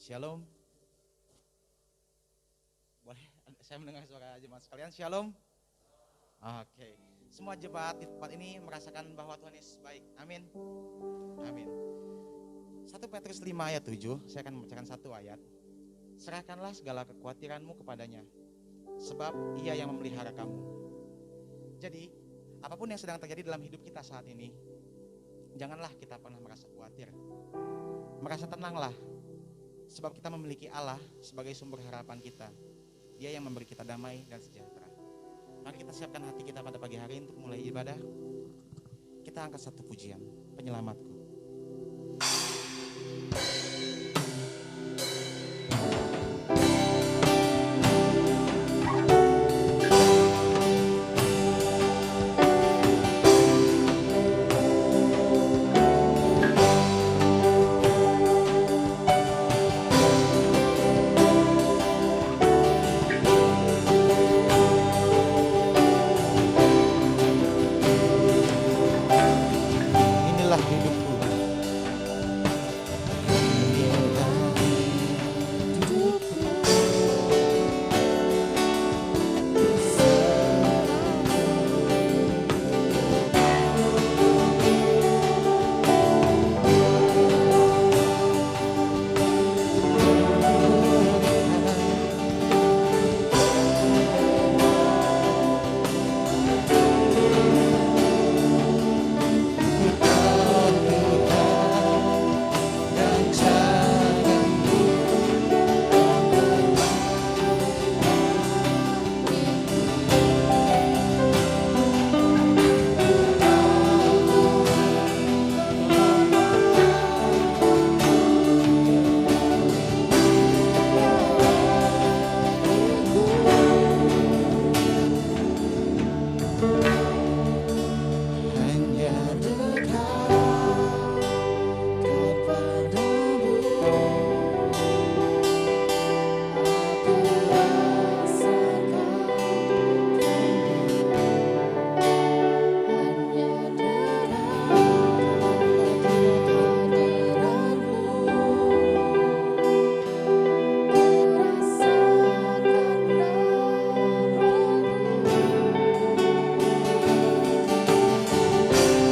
Shalom. Boleh saya mendengar suara jemaat sekalian? Shalom. Oke. Semua jemaat di tempat ini merasakan bahwa Tuhan Yesus baik. Amin. Amin. 1 Petrus 5 ayat 7, saya akan membacakan satu ayat. Serahkanlah segala kekhawatiranmu kepadanya, sebab Ia yang memelihara kamu. Jadi, apapun yang sedang terjadi dalam hidup kita saat ini, janganlah kita pernah merasa khawatir. Merasa tenanglah, sebab kita memiliki Allah sebagai sumber harapan kita. Dia yang memberi kita damai dan sejahtera. Mari kita siapkan hati kita pada pagi hari untuk mulai ibadah. Kita angkat satu pujian, Penyelamatku.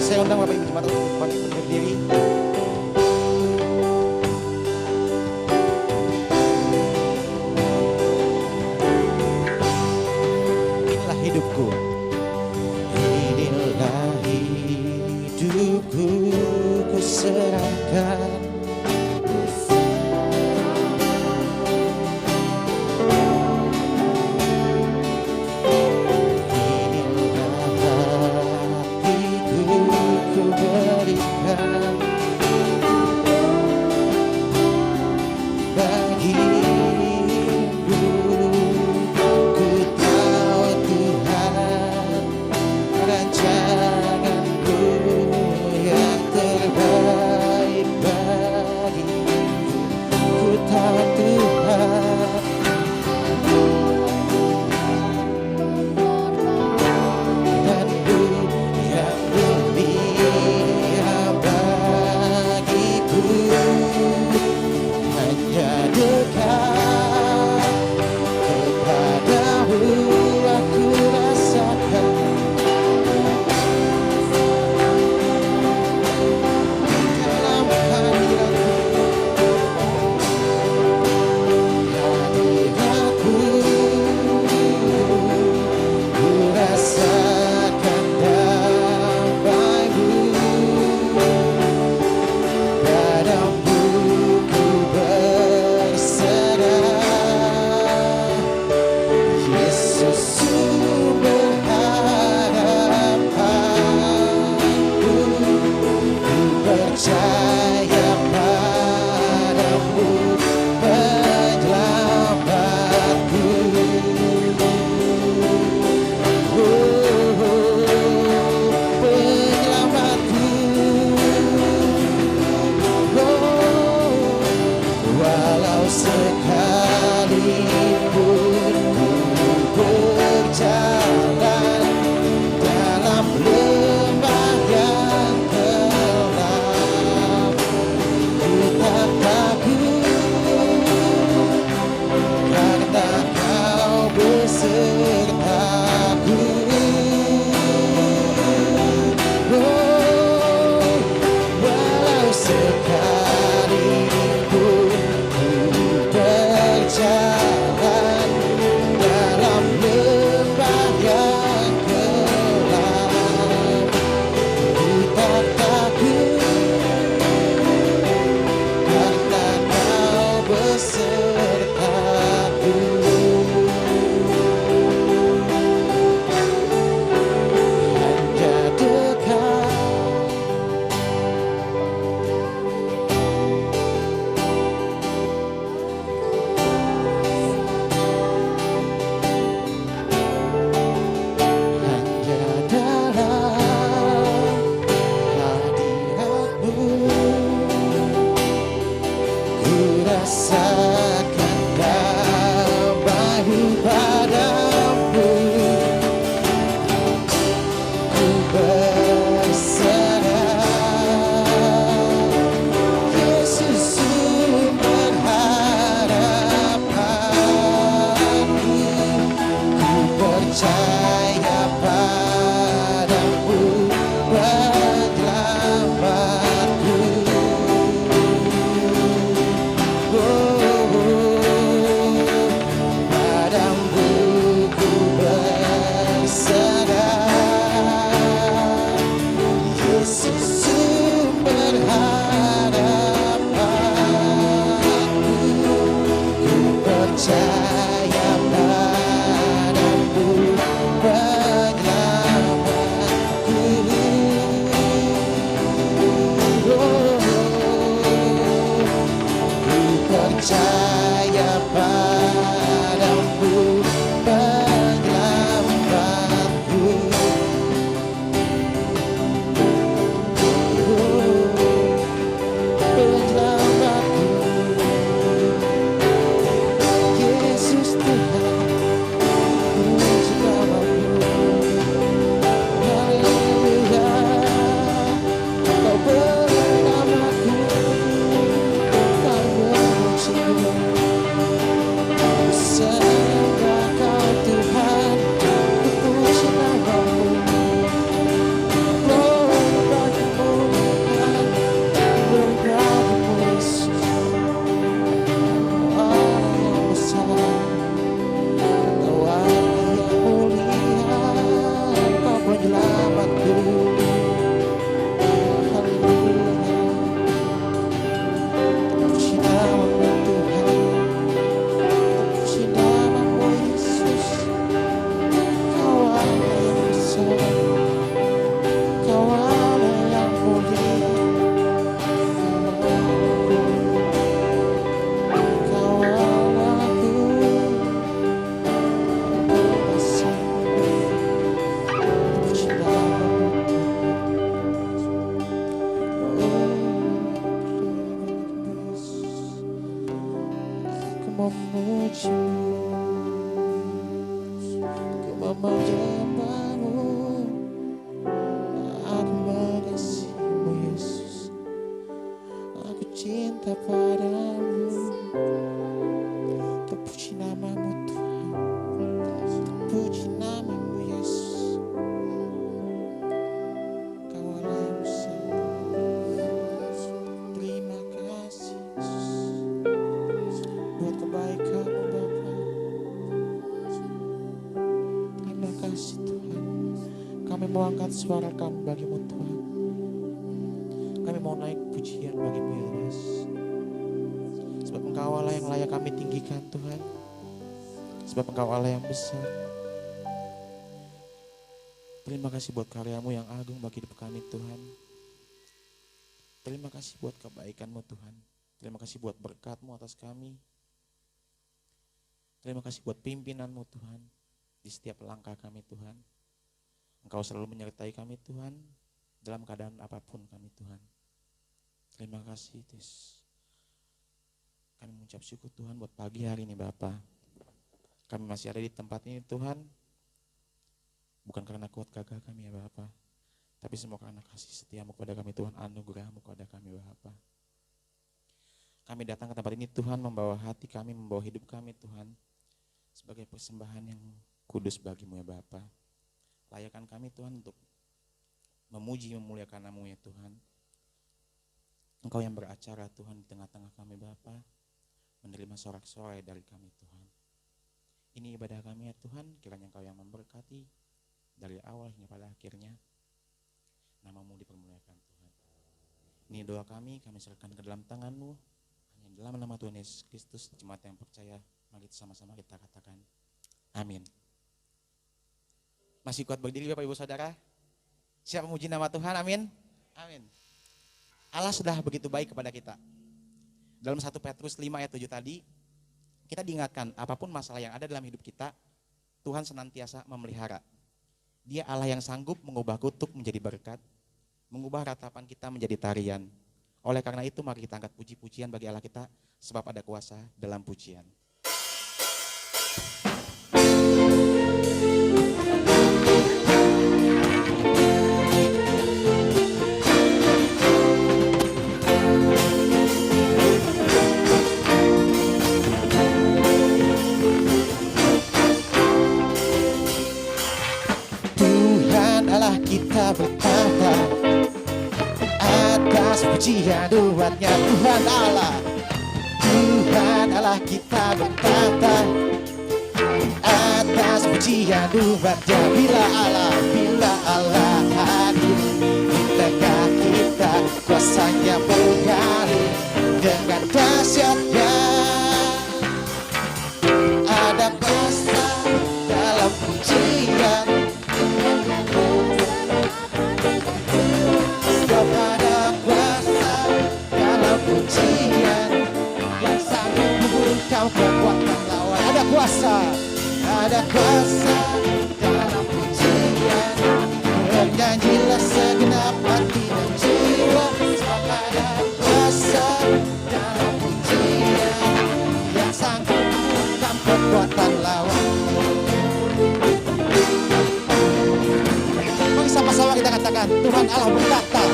Saya undang Bapak Ibu Jemaat untuk bangkit berdiri. Inilah hidupku. Inilah hidupku, ku serahkan. Said percaya padamu penyelamatku. Ku percaya padamu penyelamatku. Yesus Tuhan, puji namamu. Haleluya, Kau beri namaku, Kau memujiku. Sembah Kau Tuhan, ku puji namamu. Glory bagimu Tuhan, glory bagimu Yesus. Cinta padamu, terpuji namamu Tuhan, terpuji namamu Yesus. Kau Allah yang besar. Terima kasih Yesus buat kebaikan-Mu Bapa. Terima kasih Tuhan. Kami mau angkat suara kami bagi-Mu Tuhan. Kami mau naik pujian bagi-Mu ya Yesus. Sebab Engkau Allah yang layak kami tinggikan Tuhan. Sebab Engkau Allah yang besar. Terima kasih buat karya-Mu yang agung bagi hidup kami Tuhan. Terima kasih buat kebaikan-Mu Tuhan. Terima kasih buat berkat-Mu atas kami. Terima kasih buat pimpinan-Mu Tuhan. Di setiap langkah kami Tuhan. Engkau selalu menyertai kami Tuhan. Dalam keadaan apapun kami Tuhan. Terima kasih Yesus. Kami mengucap syukur Tuhan buat pagi hari ini Bapa. Kami masih ada di tempat ini Tuhan. Bukan karena kuat gagah kami ya Bapa. Tapi semua karena kasih setiamu kepada kami Tuhan. Anugerahmu kepada kami Bapa. Kami datang ke tempat ini Tuhan membawa hati kami, membawa hidup kami Tuhan. Sebagai persembahan yang kudus bagimu ya Bapa. Layakan kami Tuhan untuk memuji, memuliakan nama-Mu ya Tuhan. Engkau yang beracara Tuhan di tengah-tengah kami Bapa, menerima sorak-sorai dari kami Tuhan. Ini ibadah kami ya Tuhan, kiranya Engkau yang memberkati dari awal hingga pada akhirnya. Nama-Mu dipermuliakan Tuhan. Ini doa kami serahkan ke dalam tangan-Mu. Hanya dalam nama Tuhan Yesus Kristus, jemaat yang percaya, mari sama-sama kita katakan amin. Masih kuat berdiri Bapak Ibu Saudara? Siap memuji nama Tuhan, amin. Amin. Allah sudah begitu baik kepada kita. Dalam 1 Petrus 5 ayat 7 tadi, kita diingatkan apapun masalah yang ada dalam hidup kita, Tuhan senantiasa memelihara. Dia Allah yang sanggup mengubah kutuk menjadi berkat, mengubah ratapan kita menjadi tarian. Oleh karena itu mari kita angkat puji-pujian bagi Allah kita, sebab ada kuasa dalam pujian. Kita bertahta atas pujian doanya Tuhan Allah. Tuhan Allah kita bertahta atas pujian doanya. Bila Allah hadir di tengah kita, kuasanya mengalir dengan dahsyatnya. engkau kekuatan lawan. Ada kuasa dalam pujian. Bernyanyilah segenap hati dan jiwa, sebab ada kuasa dalam pujian yang sanggup membungkam kekuatan lawan. Mari sama-sama kita katakan, Tuhan Allah bertata.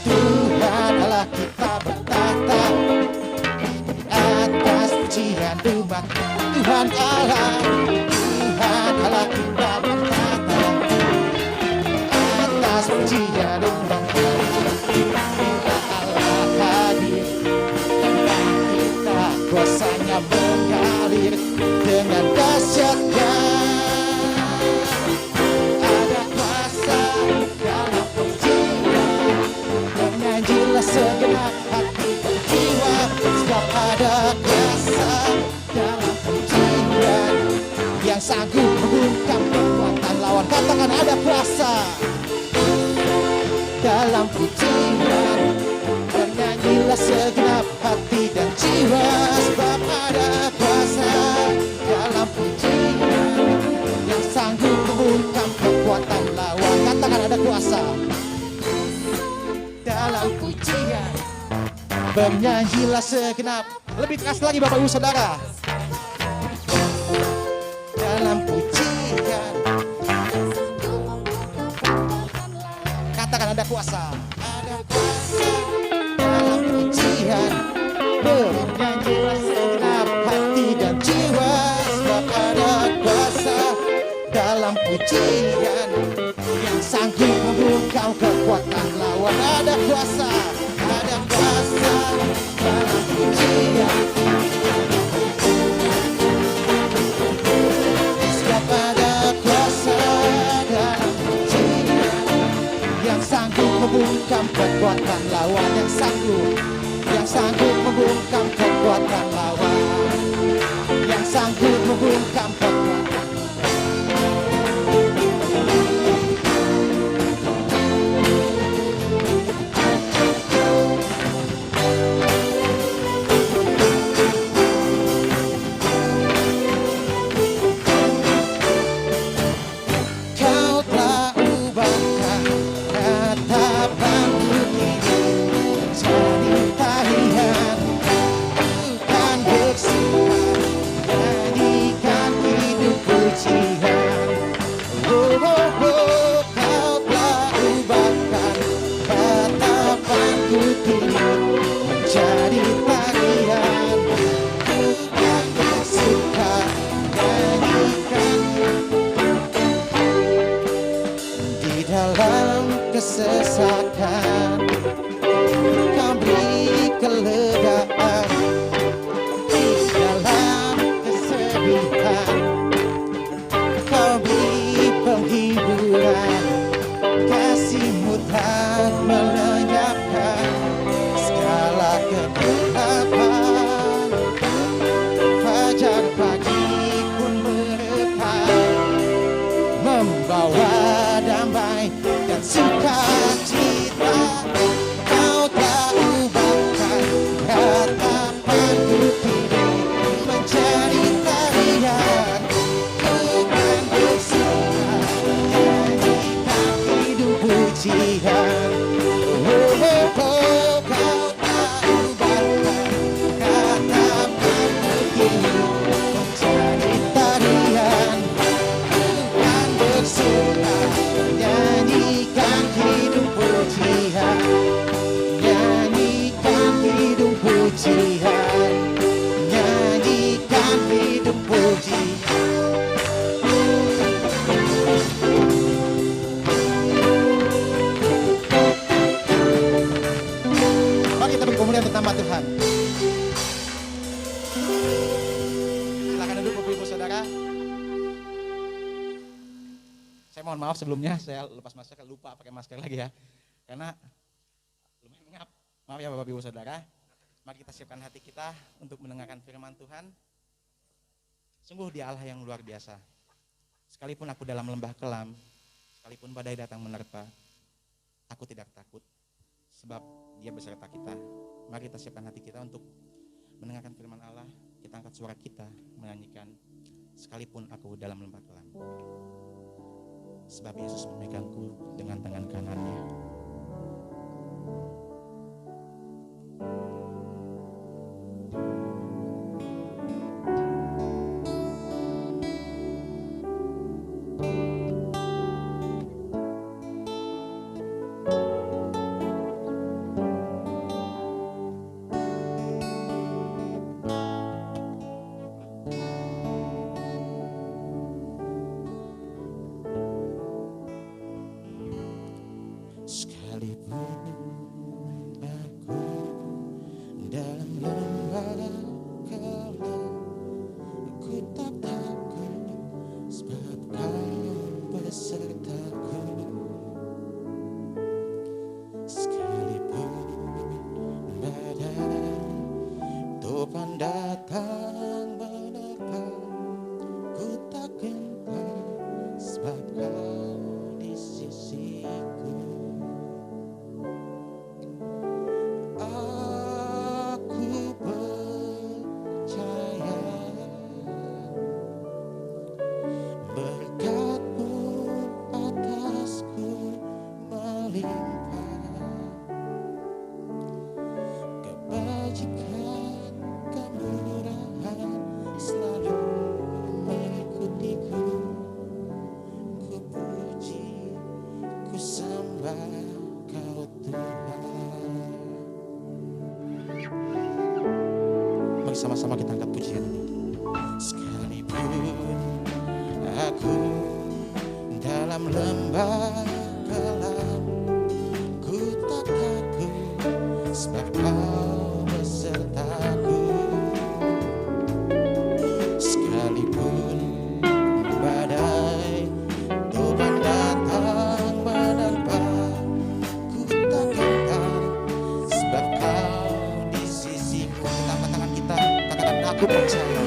Tuhan Allah kita bertata atas pujian umat. Tuhan Allah kita bertata atas pujian umat. Bila Allah hadir, kita kuasanya mengalir dengan dahsyatnya. Ada kuasa dalam pujian, bernyanyilah segenap hati dan jiwa, sebab ada kuasa dalam pujian yang sanggup membungkam kekuatan lawan. Katakan ada kuasa dalam pujian, bernyanyilah segenap hati dan jiwa, sebab ada kuasa dalam pujian yang sanggup membungkam kekuatan lawan. Katakan ada kuasa dalam pujian, bernyanyilah segenap. Lebih keras lagi Bapak Ibu Saudara. Dalam pujian, katakan ada kuasa dalam pujian, bernyanyilah segenap hati dan jiwa, sebab ada kuasa dalam pujian yang sanggup membungkam kekuatan lawan. Ada kuasa dalam pujian, sebab ada kuasa dalam pujian yang sanggup membungkam kekuatan lawan. Yang sanggup membungkam kekuatan lawan, yang sanggup membungkam kekuatan. Kesesakan, kau beri kelegaan di dalam kesedihan, kau beri penghiburan, kasih-Mu tak melenyapkan segala kegelapan. Fajar pagi pun menekan, membawa damai dan sukacita. Kau tak ubahkan harapanku kini menjadi tarian. Bukan bersuka, nyanyikan hidup pujian. Oh, oh, oh, kau tak ubahkan harapanku kini menjadi tarian. Bukan bersuka, nyanyikan hidup pujian, nyanyikan hidup pujian, nyanyikan hidup pujian. Mari kita berkemuliaan untuk nama Tuhan. Silakan duduk Bapak Ibu Saudara. Saya mohon maaf sebelumnya, saya lepas masker, lupa pakai masker lagi ya. Karena lumayan ngap. Maaf ya Bapak Ibu Saudara. Mari kita siapkan hati kita untuk mendengarkan firman Tuhan. Sungguh Dia Allah yang luar biasa. Sekalipun aku dalam lembah kelam, sekalipun badai datang menerpa, aku tidak takut. Sebab Dia beserta kita. Mari kita siapkan hati kita untuk mendengarkan firman Allah. angkat suara kita menyanyikan sekalipun aku dalam lembah kelam. Sebab Yesus memegangku dengan tangan kanannya. Sama-sama kita angkat pujian. Sekalipun aku dalam lembah kelam, ku tak takut sebab Kau besertaku. Sekalipun badai topan datang menerpa, ku tak gentar sebab Kau di sisiku. Kita angkat tangan kita, katakan aku percaya.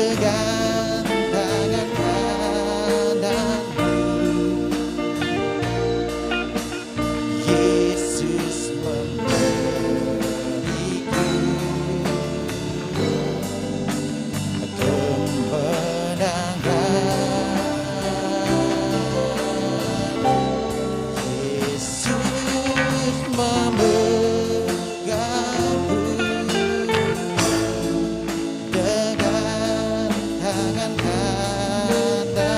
dengan tangan kananmu. Yesus memberiku kemenangan. Yesus memegangku dengan tangan kananmu.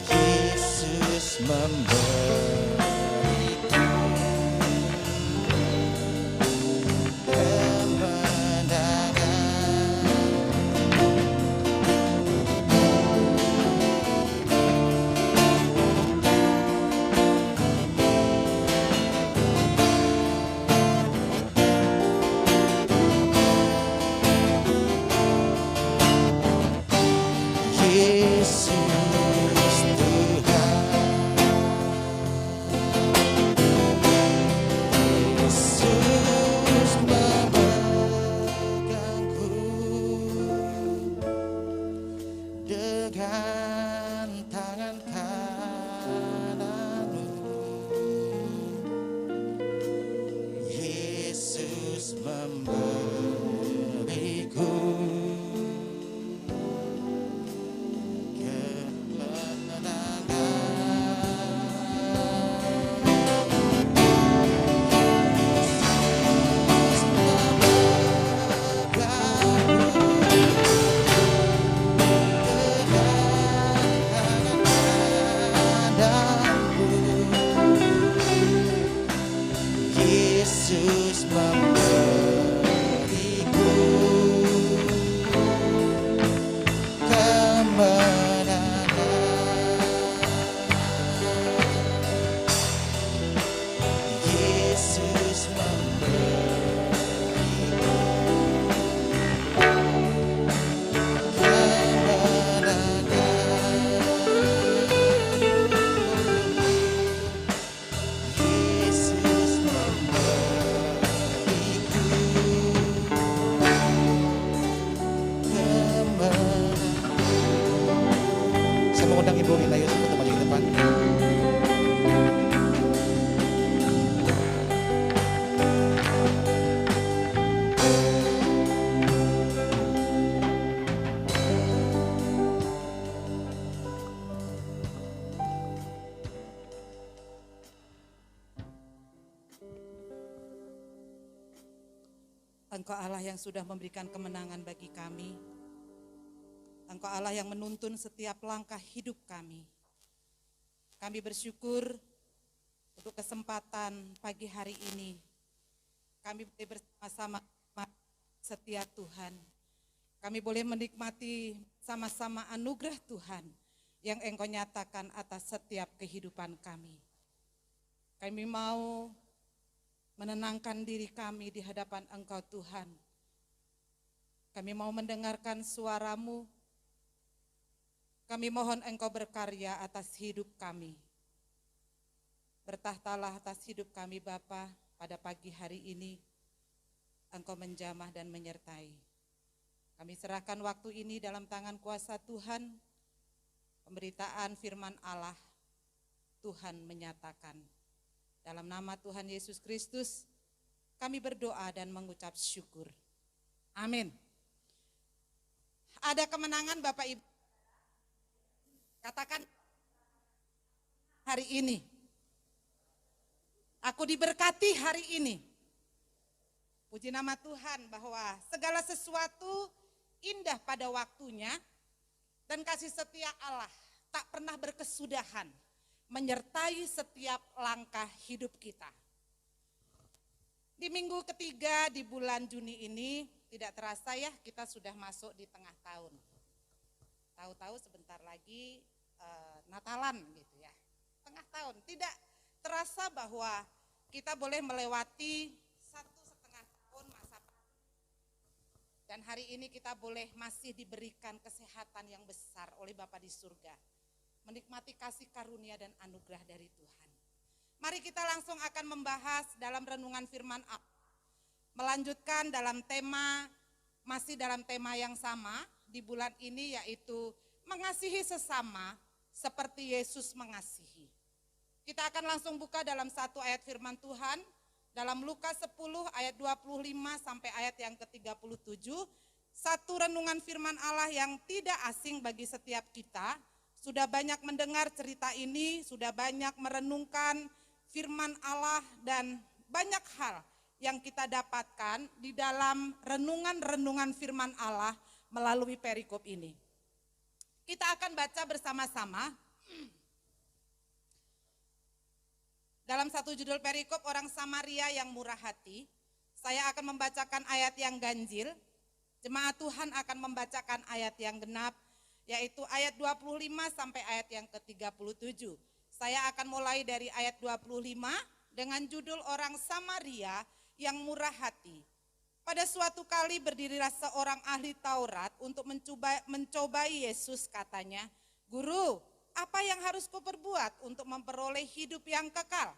Yesus memberiku kemenangan. Yesus Tuhan, Yesus memegangku dengan tangan kananmu. Yesus memberiku Yesus memberiku kemenangan. Yesus memberiku Saya mengundang Ibu Rina Yusuf untuk maju ke depan. Engkau Allah yang sudah memberikan kemenangan bagi kami. Engkau Allah yang menuntun setiap langkah hidup kami. Kami bersyukur untuk kesempatan pagi hari ini. Kami boleh bersama-sama setiap Tuhan. Kami boleh menikmati sama-sama anugerah Tuhan yang Engkau nyatakan atas setiap kehidupan kami. Kami mau menenangkan diri kami di hadapan Engkau Tuhan. Kami mau mendengarkan suara-Mu. Kami mohon Engkau berkarya atas hidup kami. Bertahtalah atas hidup kami Bapa pada pagi hari ini. Engkau menjamah dan menyertai. Kami serahkan waktu ini dalam tangan kuasa Tuhan. Pemberitaan firman Allah, Tuhan menyatakan. Dalam nama Tuhan Yesus Kristus, kami berdoa dan mengucap syukur. Amin. Ada kemenangan Bapak Ibu. Katakan hari ini. Aku diberkati hari ini. Puji nama Tuhan bahwa segala sesuatu indah pada waktunya dan kasih setia Allah tak pernah berkesudahan menyertai setiap langkah hidup kita. Di minggu ketiga di bulan Juni ini tidak terasa ya kita sudah masuk di tengah tahun. Tahu-tahu sebentar lagi Natalan gitu ya. Tengah tahun, tidak terasa bahwa kita boleh melewati 1,5 tahun masa pandemi. Dan hari ini kita boleh masih diberikan kesehatan yang besar oleh Bapa di surga. Menikmati kasih karunia dan anugerah dari Tuhan. Mari kita langsung akan membahas dalam renungan firman Allah. Melanjutkan dalam tema masih dalam tema yang sama di bulan ini, yaitu mengasihi sesama seperti Yesus mengasihi. Kita akan langsung buka dalam satu ayat firman Tuhan dalam Lukas 10 ayat 25 sampai ayat yang ke-37. Satu renungan firman Allah yang tidak asing bagi setiap kita. Sudah banyak mendengar cerita ini, sudah banyak merenungkan firman Allah, dan banyak hal yang kita dapatkan di dalam renungan-renungan firman Allah melalui perikop ini. Kita akan baca bersama-sama. Dalam satu judul perikop, orang Samaria yang murah hati. Saya akan membacakan ayat yang ganjil. Jemaat Tuhan akan membacakan ayat yang genap, yaitu ayat 25 sampai ayat yang ke-37. Saya akan mulai dari ayat 25 dengan judul orang Samaria yang murah hati. Pada suatu kali berdirilah seorang ahli Taurat untuk mencobai Yesus, katanya, "Guru, apa yang harus kuperbuat untuk memperoleh hidup yang kekal?"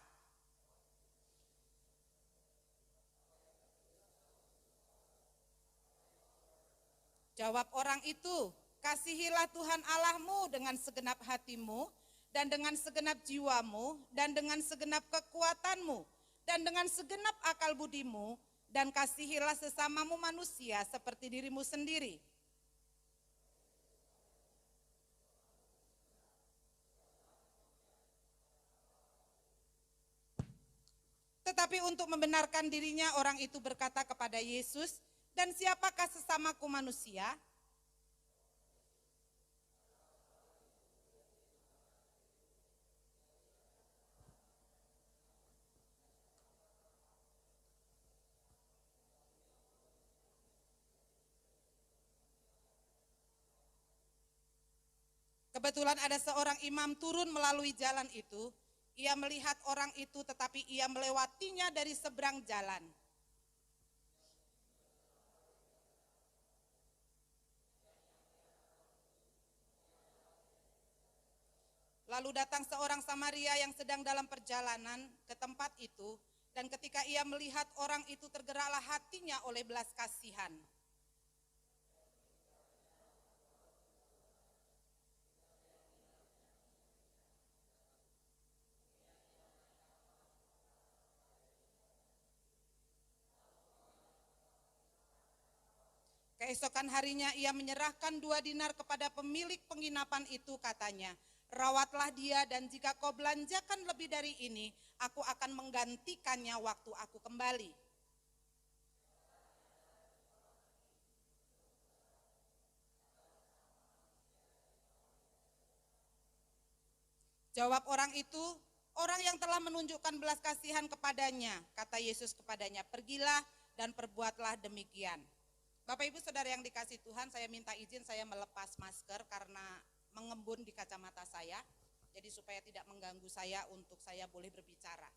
Jawab orang itu, "Kasihilah Tuhan Allahmu dengan segenap hatimu, dan dengan segenap jiwamu, dan dengan segenap kekuatanmu, dan dengan segenap akal budimu, dan kasihilah sesamamu manusia seperti dirimu sendiri." Tetapi untuk membenarkan dirinya, orang itu berkata kepada Yesus, "Dan siapakah sesamaku manusia?" Kebetulan ada seorang imam turun melalui jalan itu. Ia melihat orang itu, tetapi ia melewatinya dari seberang jalan. Lalu datang seorang Samaria yang sedang dalam perjalanan ke tempat itu, dan ketika ia melihat orang itu, tergeraklah hatinya oleh belas kasihan. Keesokan harinya ia menyerahkan 2 dinar kepada pemilik penginapan itu, katanya, "Rawatlah dia, dan jika kau belanjakan lebih dari ini, aku akan menggantikannya waktu aku kembali." Jawab orang itu, "Orang yang telah menunjukkan belas kasihan kepadanya," kata Yesus kepadanya, "pergilah dan perbuatlah demikian." Bapak Ibu Saudara yang dikasih Tuhan, saya minta izin saya melepas masker karena mengembun di kacamata saya, jadi supaya tidak mengganggu saya untuk saya boleh berbicara.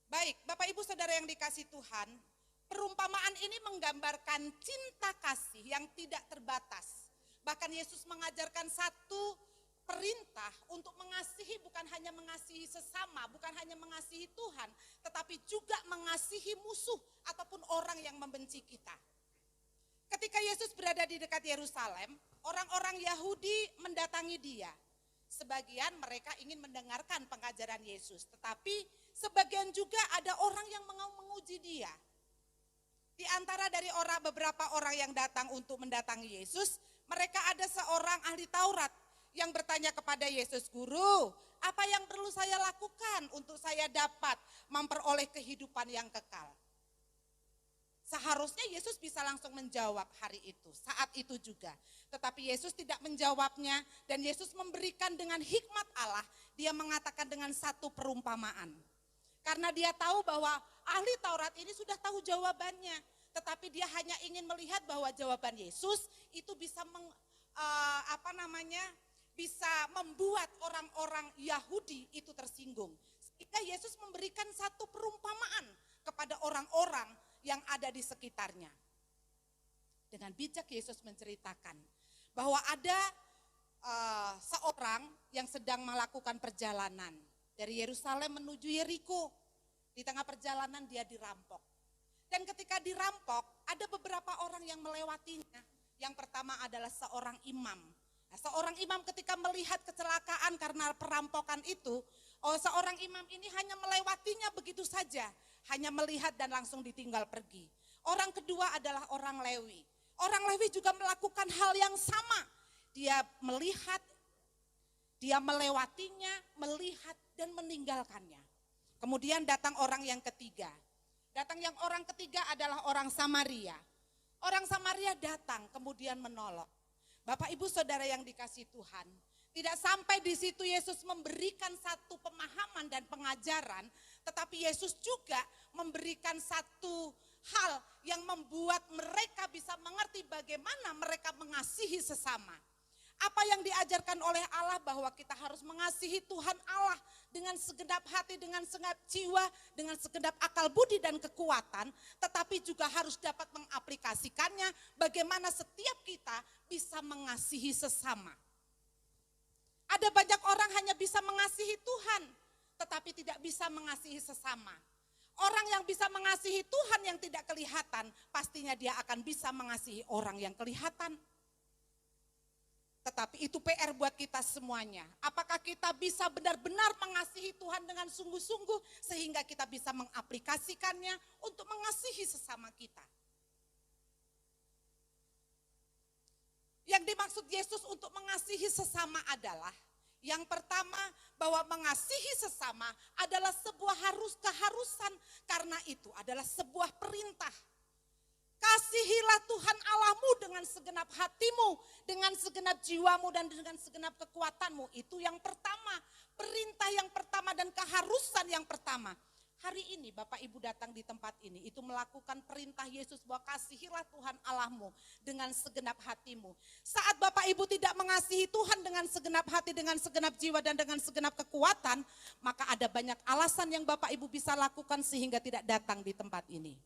Baik, Bapak Ibu Saudara yang dikasih Tuhan, perumpamaan ini menggambarkan cinta kasih yang tidak terbatas. Bahkan Yesus mengajarkan satu perintah untuk mengasihi, bukan hanya mengasihi sesama, bukan hanya mengasihi Tuhan, tetapi juga mengasihi musuh ataupun orang yang membenci kita. Ketika Yesus berada di dekat Yerusalem, orang-orang Yahudi mendatangi dia. Sebagian mereka ingin mendengarkan pengajaran Yesus, tetapi sebagian juga ada orang yang mau menguji dia. Di antara dari beberapa orang yang datang untuk mendatangi Yesus, mereka ada seorang ahli Taurat yang bertanya kepada Yesus, "Guru, apa yang perlu saya lakukan untuk saya dapat memperoleh kehidupan yang kekal?" Seharusnya Yesus bisa langsung menjawab hari itu, saat itu juga. Tetapi Yesus tidak menjawabnya, dan Yesus memberikan dengan hikmat Allah, dia mengatakan dengan satu perumpamaan. Karena dia tahu bahwa ahli Taurat ini sudah tahu jawabannya, tetapi dia hanya ingin melihat bahwa jawaban Yesus itu bisa bisa membuat orang-orang Yahudi itu tersinggung. Sehingga Yesus memberikan satu perumpamaan kepada orang-orang yang ada di sekitarnya. Dengan bijak Yesus menceritakan bahwa ada seorang yang sedang melakukan perjalanan dari Yerusalem menuju Yeriko. Di tengah perjalanan dia dirampok. Dan ketika dirampok, ada beberapa orang yang melewatinya. Yang pertama adalah seorang imam. Nah, seorang imam ketika melihat kecelakaan karena perampokan itu, seorang imam ini hanya melewatinya begitu saja, hanya melihat dan langsung ditinggal pergi. Orang kedua adalah orang Lewi. Orang Lewi juga melakukan hal yang sama. Dia melihat, dia melewatinya, melihat dan meninggalkannya. Kemudian datang orang yang ketiga. Orang ketiga adalah orang Samaria. Orang Samaria datang kemudian menolong. Bapak Ibu Saudara yang dikasihi Tuhan, tidak sampai di situ Yesus memberikan satu pemahaman dan pengajaran, tetapi Yesus juga memberikan satu hal yang membuat mereka bisa mengerti bagaimana mereka mengasihi sesama. Apa yang diajarkan oleh Allah bahwa kita harus mengasihi Tuhan Allah dengan segenap hati, dengan segenap jiwa, dengan segenap akal budi dan kekuatan, tetapi juga harus dapat mengaplikasikannya bagaimana setiap kita bisa mengasihi sesama. Ada banyak orang hanya bisa mengasihi Tuhan, tetapi tidak bisa mengasihi sesama. Orang yang bisa mengasihi Tuhan yang tidak kelihatan, pastinya dia akan bisa mengasihi orang yang kelihatan. Tetapi itu PR buat kita semuanya. Apakah kita bisa benar-benar mengasihi Tuhan dengan sungguh-sungguh sehingga kita bisa mengaplikasikannya untuk mengasihi sesama kita. Yang dimaksud Yesus untuk mengasihi sesama adalah yang pertama bahwa mengasihi sesama adalah sebuah keharusan karena itu adalah sebuah perintah. Kasihilah Tuhan Allahmu dengan segenap hatimu, dengan segenap jiwamu dan dengan segenap kekuatanmu. Itu yang pertama, perintah yang pertama dan keharusan yang pertama. Hari ini Bapak Ibu datang di tempat ini, itu melakukan perintah Yesus bahwa kasihilah Tuhan Allahmu dengan segenap hatimu. Saat Bapak Ibu tidak mengasihi Tuhan dengan segenap hati, dengan segenap jiwa dan dengan segenap kekuatan, maka ada banyak alasan yang Bapak Ibu bisa lakukan sehingga tidak datang di tempat ini.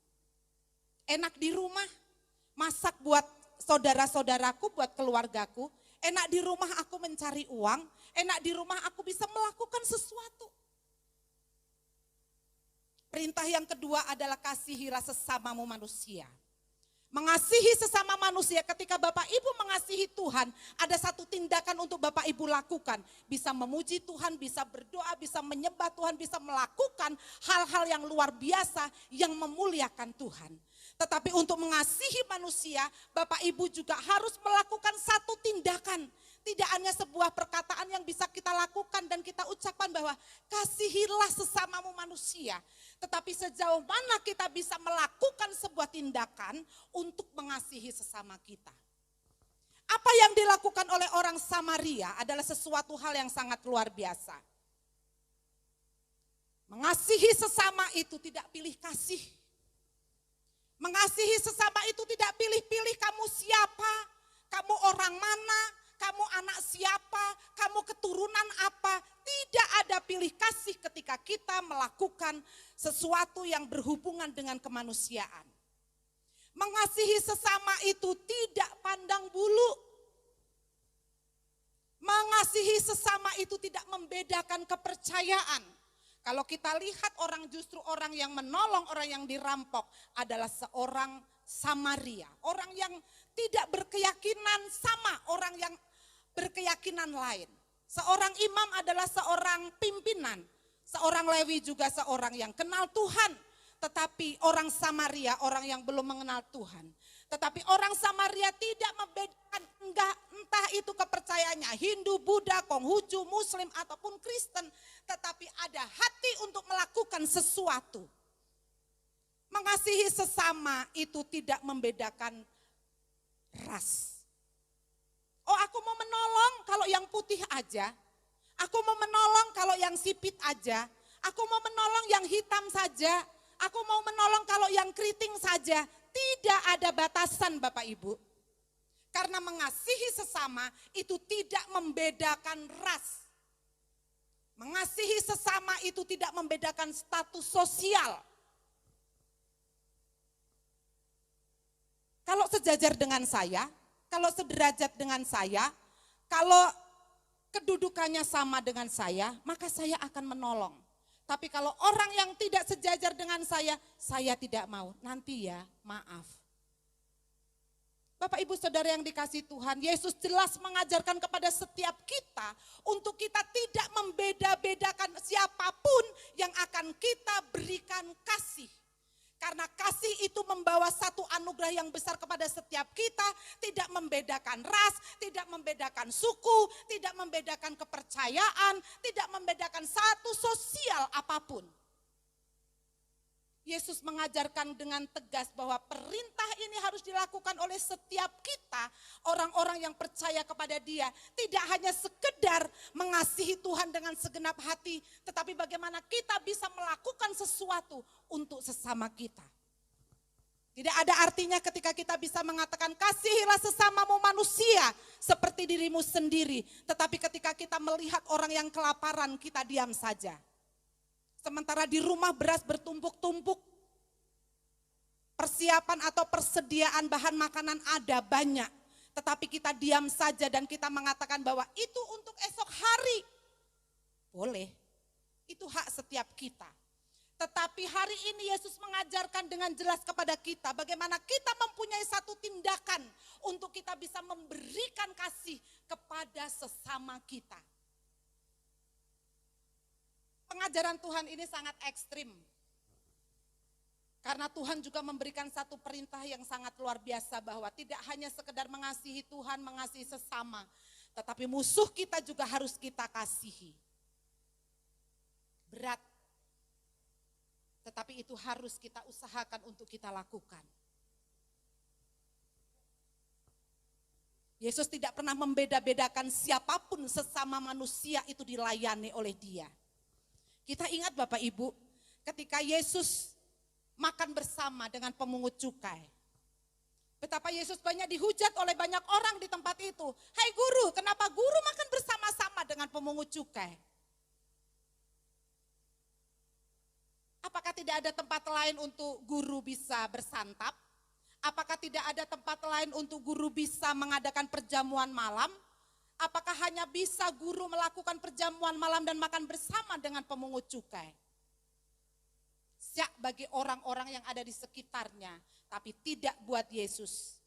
Enak di rumah, masak buat saudara-saudaraku, buat keluargaku. Enak di rumah aku mencari uang, enak di rumah aku bisa melakukan sesuatu. Perintah yang kedua adalah kasihilah sesamamu manusia. Mengasihi sesama manusia ketika Bapak Ibu mengasihi Tuhan, ada satu tindakan untuk Bapak Ibu lakukan. Bisa memuji Tuhan, bisa berdoa, bisa menyembah Tuhan, bisa melakukan hal-hal yang luar biasa yang memuliakan Tuhan. Tetapi untuk mengasihi manusia, Bapak Ibu juga harus melakukan satu tindakan. Tidak hanya sebuah perkataan yang bisa kita lakukan dan kita ucapkan bahwa kasihilah sesamamu manusia. Tetapi sejauh mana kita bisa melakukan sebuah tindakan untuk mengasihi sesama kita. Apa yang dilakukan oleh orang Samaria adalah sesuatu hal yang sangat luar biasa. Mengasihi sesama itu tidak pilih kasih. Mengasihi sesama itu tidak pilih-pilih kamu siapa, kamu orang mana, kamu anak siapa, kamu keturunan apa. Tidak ada pilih kasih ketika kita melakukan sesuatu yang berhubungan dengan kemanusiaan. Mengasihi sesama itu tidak pandang bulu. Mengasihi sesama itu tidak membedakan kepercayaan. Kalau kita lihat justru orang yang menolong orang yang dirampok adalah seorang Samaria. Orang yang tidak berkeyakinan sama orang yang berkeyakinan lain. Seorang imam adalah seorang pimpinan. Seorang Lewi juga seorang yang kenal Tuhan. Tetapi orang Samaria orang yang belum mengenal Tuhan. Tetapi orang Samaria tidak membedakan entah itu kepercayaannya Hindu, Buddha, Konghucu, Muslim ataupun Kristen. Tetapi ada hati untuk melakukan sesuatu. Mengasihi sesama itu tidak membedakan ras. Oh, aku mau menolong kalau yang putih aja. Aku mau menolong kalau yang sipit aja. Aku mau menolong yang hitam saja. Aku mau menolong kalau yang keriting saja. Tidak ada batasan Bapak Ibu. Karena mengasihi sesama itu tidak membedakan ras. Mengasihi sesama itu tidak membedakan status sosial. Kalau sejajar dengan saya, kalau sederajat dengan saya, kalau kedudukannya sama dengan saya, maka saya akan menolong. Tapi kalau orang yang tidak sejajar dengan saya tidak mau. Nanti ya, maaf. Bapak Ibu Saudara yang dikasihi Tuhan, Yesus jelas mengajarkan kepada setiap kita untuk kita tidak membeda-bedakan siapapun yang akan kita berikan kasih. Karena kasih itu membawa satu anugerah yang besar kepada setiap kita, tidak membedakan ras, tidak membedakan suku, tidak membedakan kepercayaan, tidak membedakan satu sosial apapun. Yesus mengajarkan dengan tegas bahwa perintah ini harus dilakukan oleh setiap kita, orang-orang yang percaya kepada Dia. Tidak hanya sekedar mengasihi Tuhan dengan segenap hati, tetapi bagaimana kita bisa melakukan sesuatu untuk sesama kita. Tidak ada artinya ketika kita bisa mengatakan kasihilah sesamamu manusia seperti dirimu sendiri. Tetapi ketika kita melihat orang yang kelaparan, kita diam saja. Sementara di rumah beras bertumpuk-tumpuk, persiapan atau persediaan bahan makanan ada banyak. Tetapi kita diam saja dan kita mengatakan bahwa itu untuk esok hari. Boleh, itu hak setiap kita. Tetapi hari ini Yesus mengajarkan dengan jelas kepada kita bagaimana kita mempunyai satu tindakan untuk kita bisa memberikan kasih kepada sesama kita. Pengajaran Tuhan ini sangat ekstrim. Karena Tuhan juga memberikan satu perintah yang sangat luar biasa bahwa tidak hanya sekedar mengasihi Tuhan, mengasihi sesama. Tetapi musuh kita juga harus kita kasihi. Berat. Tetapi itu harus kita usahakan untuk kita lakukan. Yesus tidak pernah membeda-bedakan siapapun sesama manusia itu dilayani oleh Dia. Kita ingat Bapak Ibu, ketika Yesus makan bersama dengan pemungut cukai. Betapa Yesus banyak dihujat oleh banyak orang di tempat itu. Hai guru, kenapa guru makan bersama-sama dengan pemungut cukai? Apakah tidak ada tempat lain untuk guru bisa bersantap? Apakah tidak ada tempat lain untuk guru bisa mengadakan perjamuan malam? Apakah hanya bisa guru melakukan perjamuan malam dan makan bersama dengan pemungut cukai? Siap bagi orang-orang yang ada di sekitarnya, tapi tidak buat Yesus.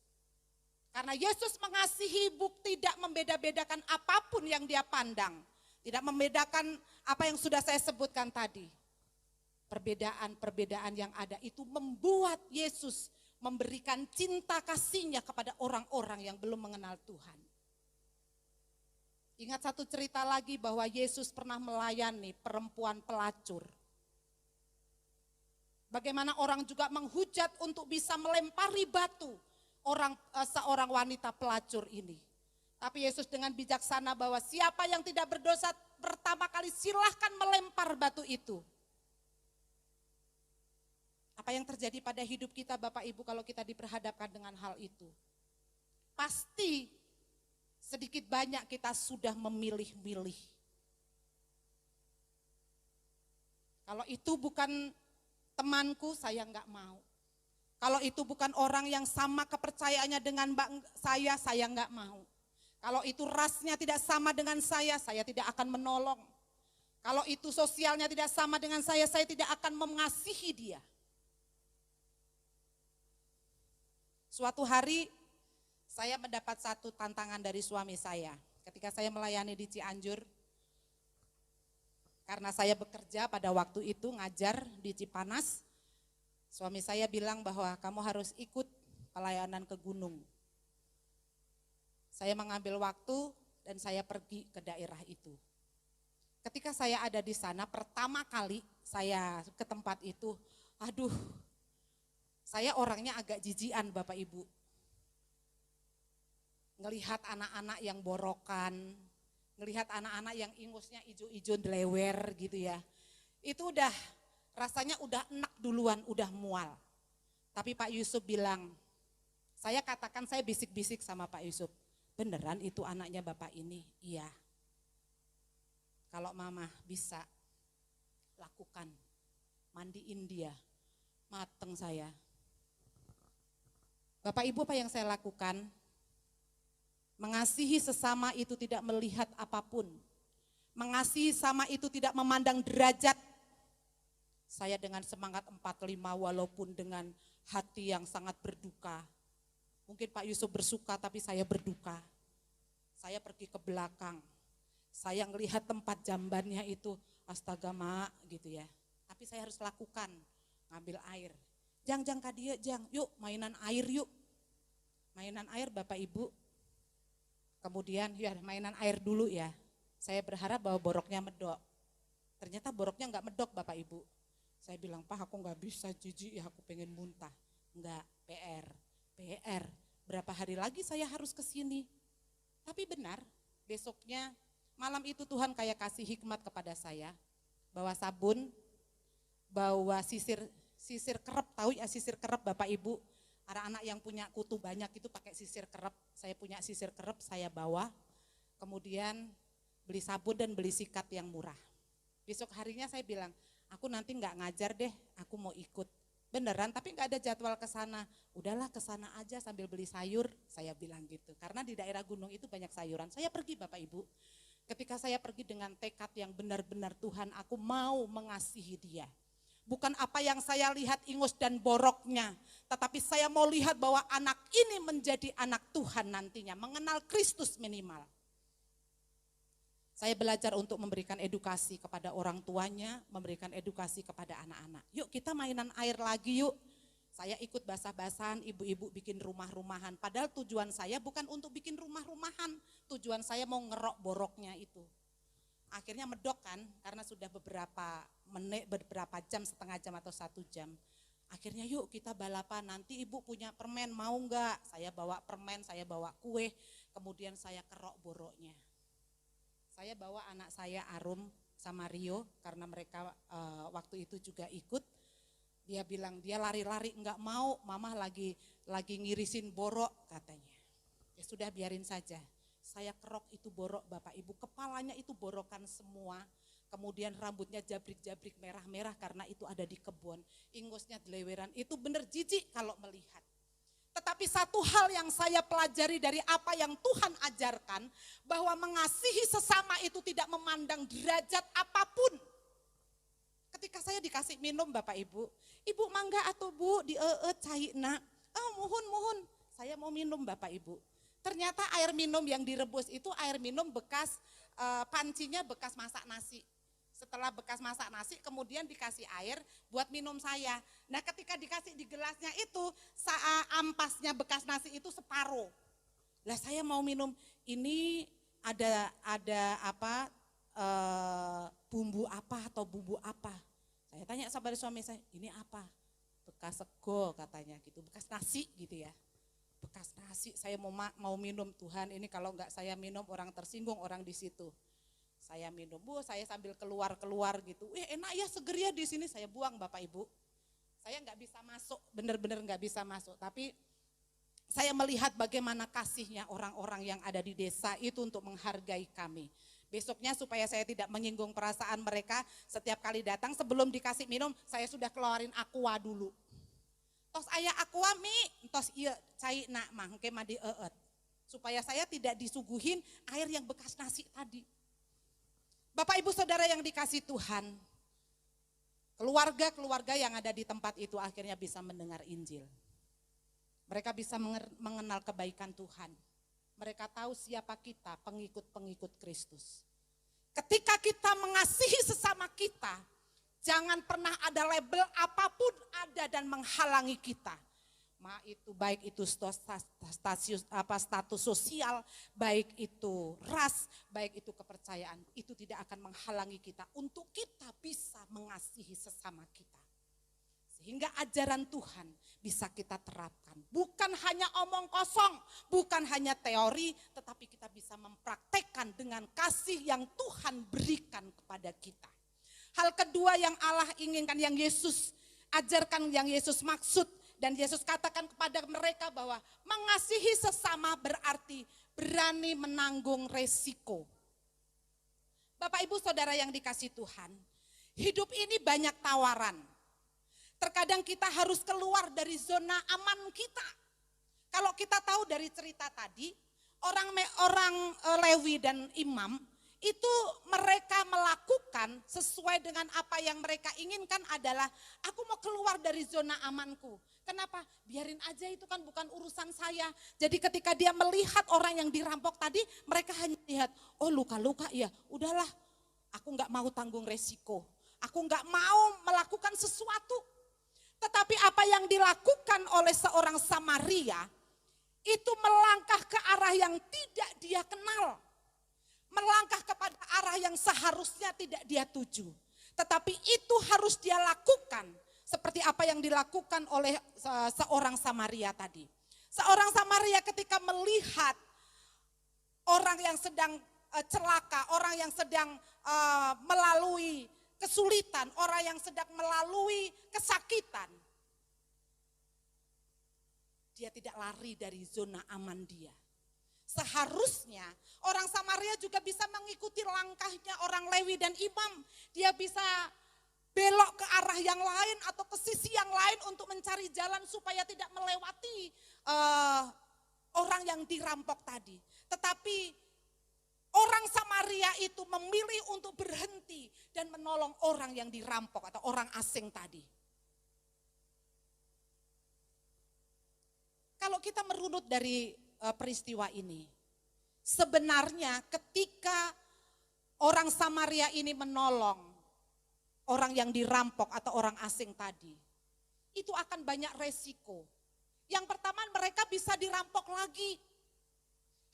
Karena Yesus mengasihi tidak membeda-bedakan apapun yang Dia pandang. Tidak membedakan apa yang sudah saya sebutkan tadi. Perbedaan-perbedaan yang ada itu membuat Yesus memberikan cinta kasih-Nya kepada orang-orang yang belum mengenal Tuhan. Ingat satu cerita lagi bahwa Yesus pernah melayani perempuan pelacur. Bagaimana orang juga menghujat untuk bisa melempari batu seorang wanita pelacur ini. Tapi Yesus dengan bijaksana bahwa siapa yang tidak berdosa pertama kali silahkan melempar batu itu. Apa yang terjadi pada hidup kita Bapak Ibu kalau kita diperhadapkan dengan hal itu? Pasti sedikit banyak kita sudah memilih-milih. Kalau itu bukan temanku, saya enggak mau. Kalau itu bukan orang yang sama kepercayaannya dengan saya enggak mau. Kalau itu rasnya tidak sama dengan saya tidak akan menolong. Kalau itu sosialnya tidak sama dengan saya tidak akan mengasihi dia. Suatu hari saya mendapat satu tantangan dari suami saya. Ketika saya melayani di Cianjur, karena saya bekerja pada waktu itu ngajar di Cipanas, suami saya bilang bahwa kamu harus ikut pelayanan ke gunung. Saya mengambil waktu dan saya pergi ke daerah itu. Ketika saya ada di sana, pertama kali saya ke tempat itu, saya orangnya agak jijian Bapak Ibu. Ngelihat anak-anak yang borokan, ngelihat anak-anak yang ingusnya ijo-ijo delewer gitu ya. Itu udah rasanya udah enak duluan, udah mual. Tapi Pak Yusuf bilang, saya bisik-bisik sama Pak Yusuf, beneran itu anaknya Bapak ini? Iya. Kalau Mama bisa lakukan, mandiin dia, mateng saya. Bapak Ibu, apa yang saya lakukan? Mengasihi sesama itu tidak melihat apapun. Mengasihi sama itu tidak memandang derajat. Saya dengan semangat 45 walaupun dengan hati yang sangat berduka. Mungkin Pak Yusuf bersuka tapi saya berduka. Saya pergi ke belakang. Saya ngelihat tempat jambannya itu, astaga mak gitu ya. Tapi saya harus lakukan, ngambil air. Jang kadia jang, yuk mainan air yuk. Mainan air Bapak Ibu. Kemudian ya mainan air dulu ya. Saya berharap bahwa boroknya medok. Ternyata boroknya enggak medok Bapak Ibu. Saya bilang, Pak aku enggak bisa, jijik ya, aku pengen muntah. Enggak, PR. Berapa hari lagi saya harus ke sini. Tapi benar, besoknya malam itu Tuhan kayak kasih hikmat kepada saya. Bawa sabun, bawa sisir kerep, tahu ya sisir kerep Bapak Ibu. Anak-anak yang punya kutu banyak itu pakai sisir kerep. Saya punya sisir kerep, saya bawa. Kemudian beli sabun dan beli sikat yang murah. Besok harinya saya bilang, aku nanti enggak ngajar deh, aku mau ikut. Beneran, tapi enggak ada jadwal ke sana. Udahlah ke sana aja sambil beli sayur, saya bilang gitu. Karena di daerah gunung itu banyak sayuran. Saya pergi Bapak Ibu. Ketika saya pergi dengan tekad yang benar-benar Tuhan, aku mau mengasihi dia. Bukan apa yang saya lihat ingus dan boroknya, tetapi saya mau lihat bahwa anak ini menjadi anak Tuhan nantinya, mengenal Kristus minimal. Saya belajar untuk memberikan edukasi kepada orang tuanya, memberikan edukasi kepada anak-anak. Yuk kita mainan air lagi yuk. Saya ikut basah-basahan, ibu-ibu bikin rumah-rumahan. Padahal tujuan saya bukan untuk bikin rumah-rumahan. Tujuan saya mau ngerok boroknya itu. Akhirnya medok kan, karena sudah beberapa menit, beberapa jam, setengah jam atau 1 jam. Akhirnya yuk kita balapan, nanti ibu punya permen mau enggak? Saya bawa permen, saya bawa kue, kemudian saya kerok boroknya. Saya bawa anak saya Arum sama Rio karena mereka waktu itu juga ikut. Dia bilang dia lari-lari enggak mau, mama lagi ngirisin borok katanya. Ya sudah biarin saja. Saya kerok itu borok Bapak Ibu, kepalanya itu borokan semua. Kemudian rambutnya jabrik-jabrik merah-merah karena itu ada di kebun. Ingusnya deleweran, itu benar jijik kalau melihat. Tetapi satu hal yang saya pelajari dari apa yang Tuhan ajarkan, bahwa mengasihi sesama itu tidak memandang derajat apapun. Ketika saya dikasih minum Bapak Ibu, Ibu mangga atau Bu cairna, mohon, saya mau minum Bapak Ibu. Ternyata air minum yang direbus itu air minum bekas, pancinya bekas masak nasi. Setelah bekas masak nasi kemudian dikasih air buat minum saya. Nah ketika dikasih di gelasnya itu ampasnya bekas nasi itu separuh. Lah saya mau minum, ini ada apa bumbu apa atau bumbu apa. Saya tanya sama suami saya, ini apa? Bekas sego katanya gitu, bekas nasi gitu ya. Bekas nasi, saya mau minum, Tuhan ini kalau enggak saya minum orang tersinggung orang di situ. Saya minum, Bu, saya sambil keluar gitu. Enak ya, seger ya di sini. Saya buang Bapak Ibu. Saya nggak bisa masuk, benar-benar nggak bisa masuk. Tapi saya melihat bagaimana kasihnya orang-orang yang ada di desa itu untuk menghargai kami. Besoknya supaya saya tidak menyinggung perasaan mereka, setiap kali datang sebelum dikasih minum, saya sudah keluarin aqua dulu. Tos aya aqua mi, tos iya cai nak mangke madi supaya saya tidak disuguhin air yang bekas nasi tadi. Bapak Ibu Saudara yang dikasih Tuhan, keluarga-keluarga yang ada di tempat itu akhirnya bisa mendengar Injil. Mereka bisa mengenal kebaikan Tuhan. Mereka tahu siapa kita, pengikut-pengikut Kristus. Ketika kita mengasihi sesama kita, jangan pernah ada label apapun ada dan menghalangi kita. Baik itu status sosial, baik itu ras, baik itu kepercayaan, itu tidak akan menghalangi kita untuk kita bisa mengasihi sesama kita. Sehingga ajaran Tuhan bisa kita terapkan. Bukan hanya omong kosong, bukan hanya teori, tetapi kita bisa mempraktekkan dengan kasih yang Tuhan berikan kepada kita. Hal kedua yang Allah inginkan, yang Yesus ajarkan, yang Yesus maksud, dan Yesus katakan kepada mereka bahwa mengasihi sesama berarti berani menanggung resiko. Bapak Ibu Saudara yang dikasih Tuhan, hidup ini banyak tawaran. Terkadang kita harus keluar dari zona aman kita. Kalau kita tahu dari cerita tadi, orang Lewi dan imam itu mereka melakukan sesuai dengan apa yang mereka inginkan adalah aku mau keluar dari zona amanku. Kenapa? Biarin aja, itu kan bukan urusan saya. Jadi ketika dia melihat orang yang dirampok tadi, mereka hanya lihat, oh luka-luka ya, udahlah aku gak mau tanggung resiko. Aku gak mau melakukan sesuatu. Tetapi apa yang dilakukan oleh seorang Samaria, itu melangkah ke arah yang tidak dia kenal. Melangkah kepada arah yang seharusnya tidak dia tuju. Tetapi itu harus dia lakukan seperti apa yang dilakukan oleh seorang Samaria tadi. Seorang Samaria ketika melihat orang yang sedang celaka, orang yang sedang melalui kesulitan, orang yang sedang melalui kesakitan, dia tidak lari dari zona aman dia. Seharusnya orang Samaria juga bisa mengikuti langkahnya orang Lewi dan imam. Dia bisa belok ke arah yang lain atau ke sisi yang lain untuk mencari jalan supaya tidak melewati orang yang dirampok tadi. Tetapi orang Samaria itu memilih untuk berhenti dan menolong orang yang dirampok atau orang asing tadi. Kalau kita merunut dari peristiwa ini, sebenarnya ketika orang Samaria ini menolong orang yang dirampok atau orang asing tadi, itu akan banyak resiko. Yang pertama, mereka bisa dirampok lagi.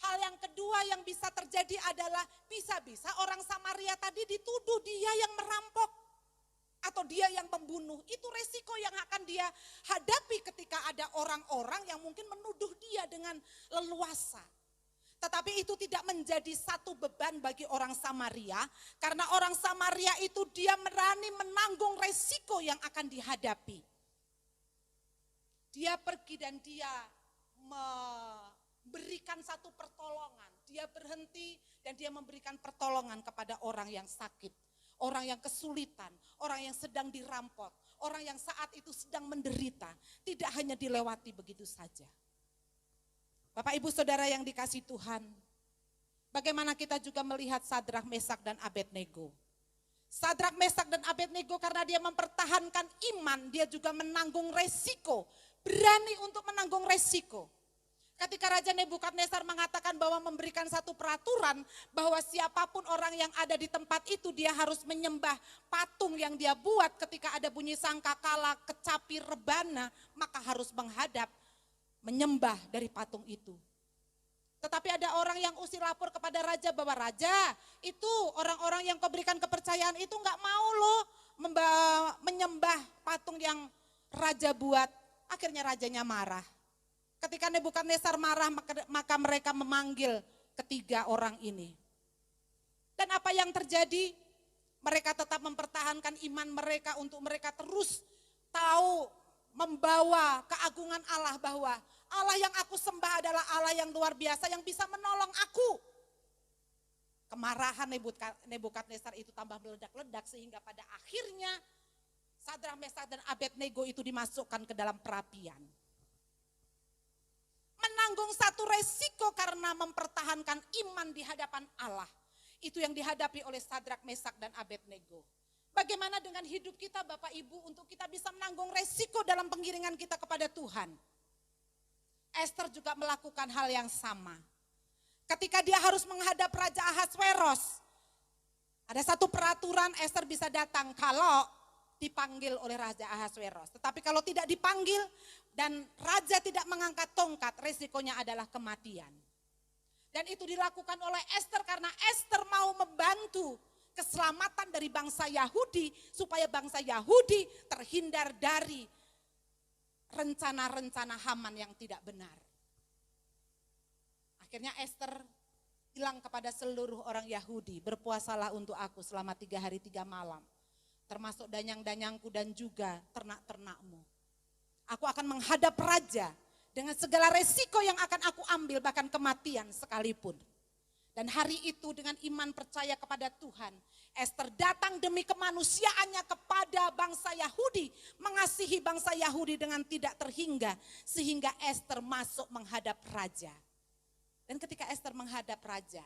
Hal yang kedua yang bisa terjadi adalah bisa-bisa orang Samaria tadi dituduh dia yang merampok atau dia yang membunuh. Itu resiko yang akan dia hadapi ketika ada orang-orang yang mungkin menuduh dia dengan leluasa. Tetapi itu tidak menjadi satu beban bagi orang Samaria, karena orang Samaria itu dia berani menanggung resiko yang akan dihadapi. Dia pergi dan dia memberikan satu pertolongan. Dia berhenti dan dia memberikan pertolongan kepada orang yang sakit, orang yang kesulitan, orang yang sedang dirampok, orang yang saat itu sedang menderita. Tidak hanya dilewati begitu saja. Bapak Ibu Saudara yang dikasihi Tuhan, bagaimana kita juga melihat Sadrak, Mesak dan Abednego. Sadrak, Mesak dan Abednego karena dia mempertahankan iman, dia juga menanggung resiko, berani untuk menanggung resiko. Ketika Raja Nebukadnezar mengatakan bahwa memberikan satu peraturan bahwa siapapun orang yang ada di tempat itu dia harus menyembah patung yang dia buat, ketika ada bunyi sangkakala, kecapi, rebana, maka harus menghadap menyembah dari patung itu. Tetapi ada orang yang usir lapor kepada raja bahwa raja, itu orang-orang yang kau berikan kepercayaan itu enggak mau loh menyembah patung yang raja buat. Akhirnya rajanya marah. Ketika Nebukadnezar marah, maka mereka memanggil ketiga orang ini. Dan apa yang terjadi? Mereka tetap mempertahankan iman mereka untuk mereka terus tahu membawa keagungan Allah, bahwa Allah yang aku sembah adalah Allah yang luar biasa yang bisa menolong aku. Kemarahan Nebukadnezar itu tambah meledak-ledak sehingga pada akhirnya Sadrak, Mesak dan Abednego itu dimasukkan ke dalam perapian. Menanggung satu resiko karena mempertahankan iman di hadapan Allah. Itu yang dihadapi oleh Sadrak, Mesak dan Abednego. Bagaimana dengan hidup kita Bapak Ibu untuk kita bisa menanggung resiko dalam pengiringan kita kepada Tuhan? Esther juga melakukan hal yang sama. Ketika dia harus menghadap Raja Ahasweros, ada satu peraturan Esther bisa datang kalau dipanggil oleh Raja Ahasweros. Tetapi kalau tidak dipanggil dan Raja tidak mengangkat tongkat, resikonya adalah kematian. Dan itu dilakukan oleh Esther karena Esther mau membantu keselamatan dari bangsa Yahudi supaya bangsa Yahudi terhindar dari rencana-rencana Haman yang tidak benar. Akhirnya Esther bilang kepada seluruh orang Yahudi, berpuasalah untuk aku selama 3 hari 3 malam. Termasuk danyang-danyangku dan juga ternak-ternakmu. Aku akan menghadap raja dengan segala resiko yang akan aku ambil, bahkan kematian sekalipun. Dan hari itu dengan iman percaya kepada Tuhan, Esther datang demi kemanusiaannya kepada bangsa Yahudi, mengasihi bangsa Yahudi dengan tidak terhingga, sehingga Esther masuk menghadap raja. Dan ketika Esther menghadap raja,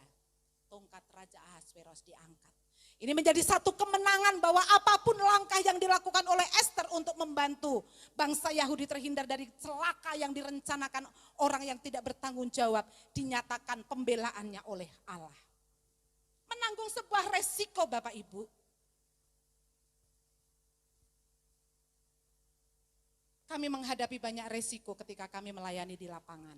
tongkat Raja Ahasveros diangkat. Ini menjadi satu kemenangan bahwa apapun langkah yang dilakukan oleh Ester untuk membantu bangsa Yahudi terhindar dari celaka yang direncanakan orang yang tidak bertanggung jawab, dinyatakan pembelaannya oleh Allah. Menanggung sebuah resiko Bapak Ibu. Kami menghadapi banyak resiko ketika kami melayani di lapangan.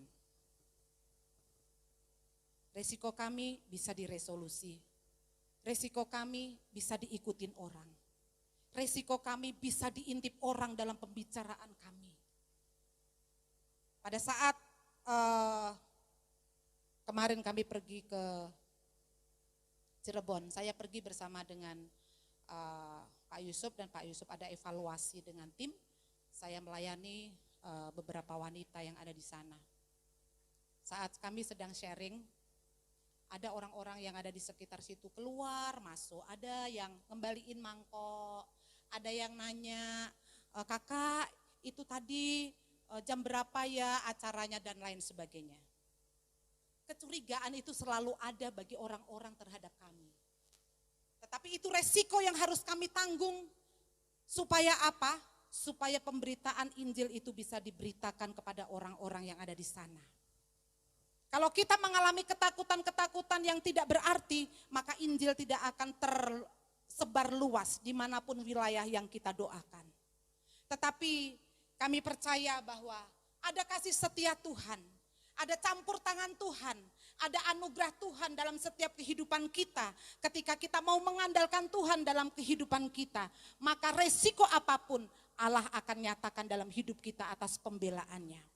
Resiko kami bisa diresolusi. Resiko kami bisa diikutin orang. Resiko kami bisa diintip orang dalam pembicaraan kami. Pada saat kemarin kami pergi ke Cirebon, saya pergi bersama dengan Pak Yusuf, dan Pak Yusuf ada evaluasi dengan tim. Saya melayani beberapa wanita yang ada di sana. Saat kami sedang sharing, ada orang-orang yang ada di sekitar situ keluar, masuk. Ada yang ngembaliin mangkok, ada yang nanya, kakak itu tadi jam berapa ya acaranya dan lain sebagainya. Kecurigaan itu selalu ada bagi orang-orang terhadap kami. Tetapi itu resiko yang harus kami tanggung. Supaya apa? Supaya pemberitaan Injil itu bisa diberitakan kepada orang-orang yang ada di sana. Kalau kita mengalami ketakutan-ketakutan yang tidak berarti, maka Injil tidak akan tersebar luas dimanapun wilayah yang kita doakan. Tetapi kami percaya bahwa ada kasih setia Tuhan, ada campur tangan Tuhan, ada anugerah Tuhan dalam setiap kehidupan kita. Ketika kita mau mengandalkan Tuhan dalam kehidupan kita, maka resiko apapun Allah akan nyatakan dalam hidup kita atas pembelaannya.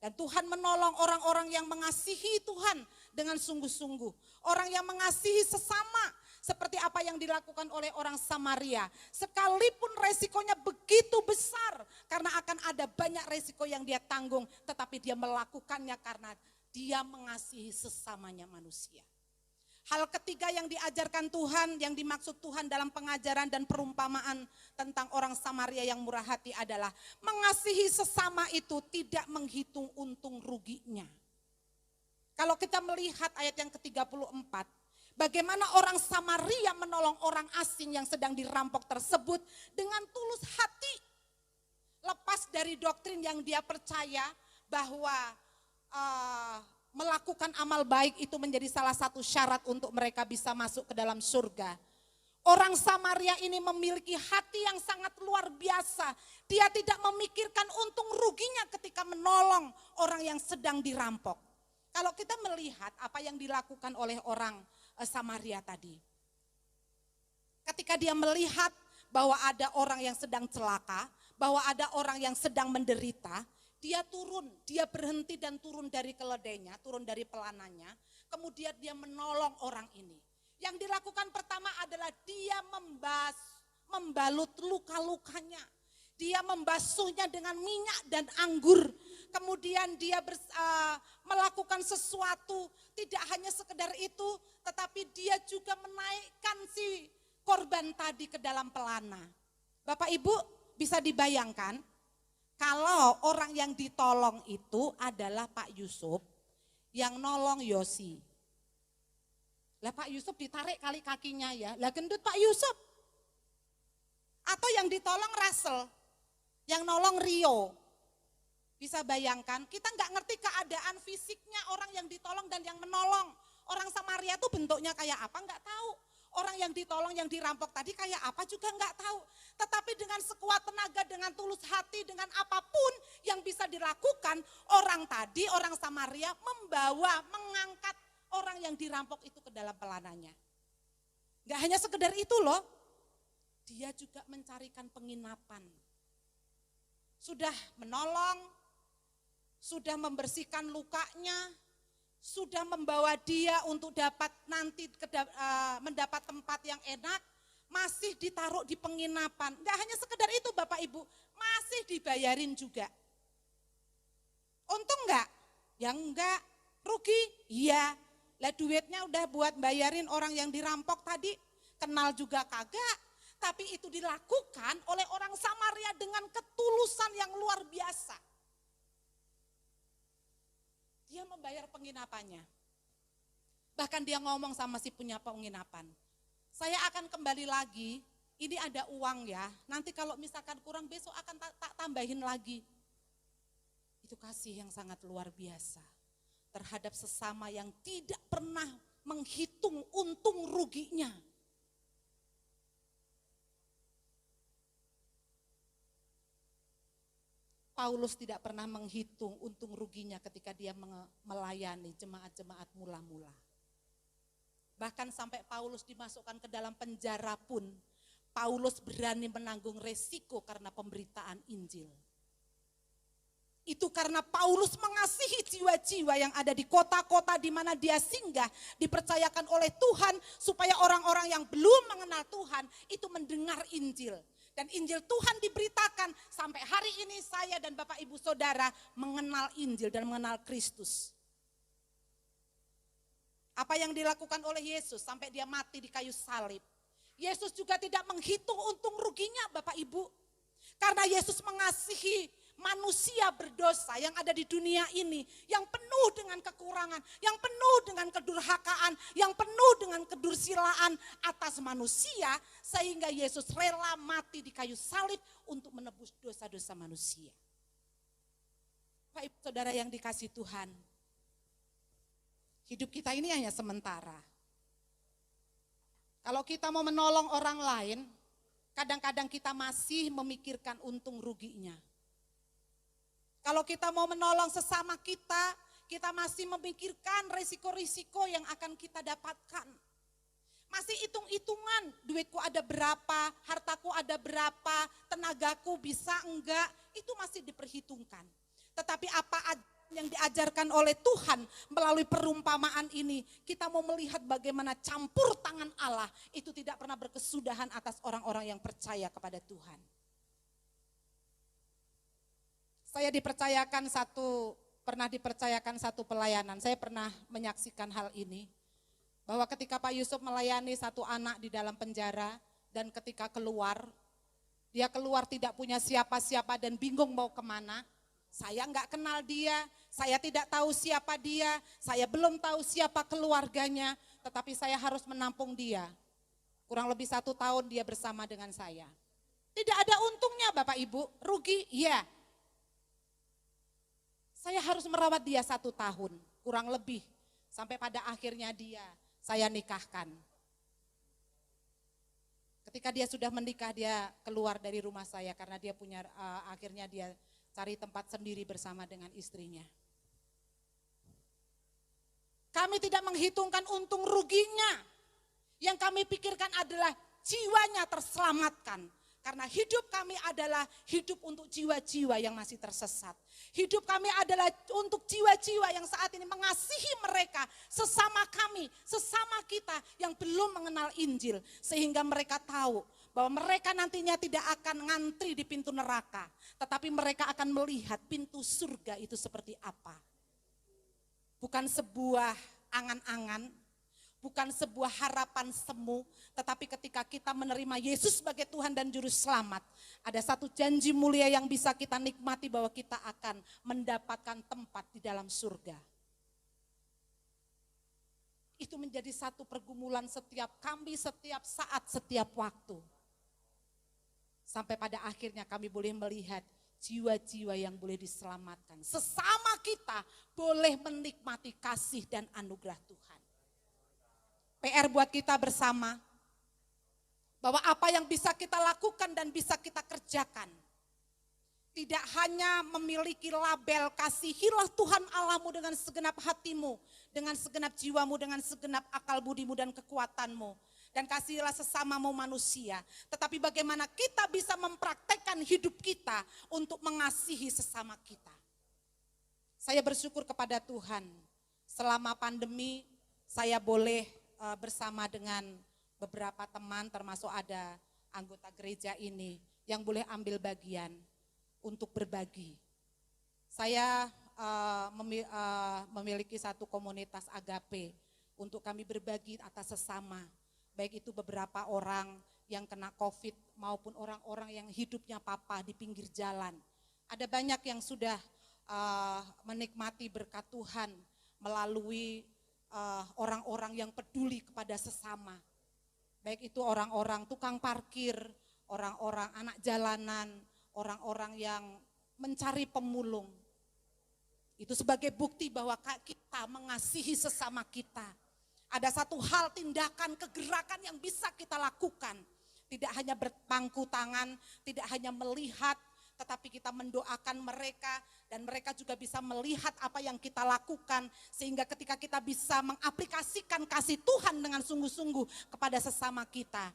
Dan Tuhan menolong orang-orang yang mengasihi Tuhan dengan sungguh-sungguh. Orang yang mengasihi sesama seperti apa yang dilakukan oleh orang Samaria. Sekalipun resikonya begitu besar karena akan ada banyak resiko yang dia tanggung. Tetapi dia melakukannya karena dia mengasihi sesamanya manusia. Hal ketiga yang diajarkan Tuhan, yang dimaksud Tuhan dalam pengajaran dan perumpamaan tentang orang Samaria yang murah hati adalah mengasihi sesama itu tidak menghitung untung ruginya. Kalau kita melihat ayat yang ke-34, bagaimana orang Samaria menolong orang asing yang sedang dirampok tersebut dengan tulus hati. Lepas dari doktrin yang dia percaya bahwa melakukan amal baik itu menjadi salah satu syarat untuk mereka bisa masuk ke dalam surga. Orang Samaria ini memiliki hati yang sangat luar biasa. Dia tidak memikirkan untung ruginya ketika menolong orang yang sedang dirampok. Kalau kita melihat apa yang dilakukan oleh orang Samaria tadi. Ketika dia melihat bahwa ada orang yang sedang celaka, bahwa ada orang yang sedang menderita, dia turun, dia berhenti dan turun dari keledainya, turun dari pelananya, kemudian dia menolong orang ini. Yang dilakukan pertama adalah dia membalut luka-lukanya. Dia membasuhnya dengan minyak dan anggur. Kemudian dia melakukan sesuatu, tidak hanya sekedar itu, tetapi dia juga menaikkan si korban tadi ke dalam pelana. Bapak Ibu bisa dibayangkan, kalau orang yang ditolong itu adalah Pak Yusuf yang nolong Yosi. Lah Pak Yusuf ditarik kali kakinya ya, lah gendut Pak Yusuf. Atau yang ditolong Russell, yang nolong Rio. Bisa bayangkan, kita nggak ngerti keadaan fisiknya orang yang ditolong dan yang menolong. Orang Samaria tuh bentuknya kayak apa nggak tahu. Orang yang ditolong, yang dirampok tadi kayak apa juga nggak tahu. Tetapi dengan sekuat tenaga, dengan tulus hati, dengan apapun yang bisa dilakukan, orang tadi, orang Samaria mengangkat orang yang dirampok itu ke dalam pelananya. Nggak hanya sekedar itu loh, dia juga mencarikan penginapan. Sudah menolong, sudah membersihkan lukanya, sudah membawa dia untuk dapat nanti mendapat tempat yang enak, masih ditaruh di penginapan. Enggak hanya sekedar itu Bapak Ibu, masih dibayarin juga. Untung enggak? Yang enggak. Rugi? Iya. Lah duitnya udah buat bayarin orang yang dirampok tadi, kenal juga kagak. Tapi itu dilakukan oleh orang Samaria dengan ketulusan yang luar biasa. Dia membayar penginapannya. Bahkan dia ngomong sama si punya penginapan, saya akan kembali lagi, ini ada uang ya, nanti kalau misalkan kurang besok akan tak tambahin lagi. Itu kasih yang sangat luar biasa terhadap sesama yang tidak pernah menghitung untung ruginya. Paulus tidak pernah menghitung untung ruginya ketika dia melayani jemaat-jemaat mula-mula. Bahkan sampai Paulus dimasukkan ke dalam penjara pun, Paulus berani menanggung resiko karena pemberitaan Injil. Itu karena Paulus mengasihi jiwa-jiwa yang ada di kota-kota di mana dia singgah, dipercayakan oleh Tuhan supaya orang-orang yang belum mengenal Tuhan itu mendengar Injil. Dan Injil Tuhan diberitakan sampai hari ini saya dan Bapak Ibu Saudara mengenal Injil dan mengenal Kristus. Apa yang dilakukan oleh Yesus sampai dia mati di kayu salib. Yesus juga tidak menghitung untung ruginya Bapak Ibu. Karena Yesus mengasihi manusia berdosa yang ada di dunia ini. Yang penuh dengan kekurangan, yang penuh dengan kedurhakaan, yang penuh dengan kedursilaan atas manusia. Sehingga Yesus rela mati di kayu salib untuk menebus dosa-dosa manusia. Bapak Ibu Saudara yang dikasihi Tuhan. Hidup kita ini hanya sementara. Kalau kita mau menolong orang lain, kadang-kadang kita masih memikirkan untung ruginya. Kalau kita mau menolong sesama kita, kita masih memikirkan risiko-risiko yang akan kita dapatkan. Masih hitung-hitungan, duitku ada berapa, hartaku ada berapa, tenagaku bisa enggak, itu masih diperhitungkan. Tetapi apa yang diajarkan oleh Tuhan melalui perumpamaan ini, kita mau melihat bagaimana campur tangan Allah itu tidak pernah berkesudahan atas orang-orang yang percaya kepada Tuhan. Saya pernah dipercayakan satu pelayanan, saya pernah menyaksikan hal ini, bahwa ketika Pak Yusuf melayani satu anak di dalam penjara, dan ketika dia keluar tidak punya siapa-siapa dan bingung mau kemana. Saya enggak kenal dia, saya tidak tahu siapa dia, saya belum tahu siapa keluarganya, tetapi saya harus menampung dia. Kurang lebih 1 tahun dia bersama dengan saya. Tidak ada untungnya Bapak Ibu, rugi, iya. Saya harus merawat dia 1 tahun, kurang lebih. Sampai pada akhirnya saya nikahkan. Ketika dia sudah menikah, dia keluar dari rumah saya karena dia akhirnya dia cari tempat sendiri bersama dengan istrinya. Kami tidak menghitungkan untung ruginya. Yang kami pikirkan adalah jiwanya terselamatkan. Karena hidup kami adalah hidup untuk jiwa-jiwa yang masih tersesat. Hidup kami adalah untuk jiwa-jiwa yang saat ini mengasihi mereka, sesama kami, sesama kita yang belum mengenal Injil. Sehingga mereka tahu bahwa mereka nantinya tidak akan ngantri di pintu neraka. Tetapi mereka akan melihat pintu surga itu seperti apa. Bukan sebuah angan-angan, bukan sebuah harapan semu, tetapi ketika kita menerima Yesus sebagai Tuhan dan Juru Selamat, ada satu janji mulia yang bisa kita nikmati bahwa kita akan mendapatkan tempat di dalam surga. Itu menjadi satu pergumulan setiap kami, setiap saat, setiap waktu. Sampai pada akhirnya kami boleh melihat jiwa-jiwa yang boleh diselamatkan. Sesama kita boleh menikmati kasih dan anugerah Tuhan. PR buat kita bersama, bahwa apa yang bisa kita lakukan dan bisa kita kerjakan, tidak hanya memiliki label kasihilah Tuhan Allahmu dengan segenap hatimu, dengan segenap jiwamu, dengan segenap akal budimu dan kekuatanmu, dan kasihilah sesamamu manusia, tetapi bagaimana kita bisa mempraktekkan hidup kita untuk mengasihi sesama kita. Saya bersyukur kepada Tuhan, selama pandemi saya boleh bersama dengan beberapa teman, termasuk ada anggota gereja ini yang boleh ambil bagian untuk berbagi. Saya memiliki satu komunitas agape untuk kami berbagi atas sesama, baik itu beberapa orang yang kena COVID maupun orang-orang yang hidupnya papa di pinggir jalan. Ada banyak yang sudah menikmati berkat Tuhan melalui orang-orang yang peduli kepada sesama. Baik itu orang-orang tukang parkir, orang-orang anak jalanan, orang-orang yang mencari pemulung. Itu sebagai bukti bahwa kita mengasihi sesama kita. Ada satu hal, tindakan, kegerakan yang bisa kita lakukan. Tidak hanya berpangku tangan, tidak hanya melihat, tetapi kita mendoakan mereka dan mereka juga bisa melihat apa yang kita lakukan. Sehingga ketika kita bisa mengaplikasikan kasih Tuhan dengan sungguh-sungguh kepada sesama kita,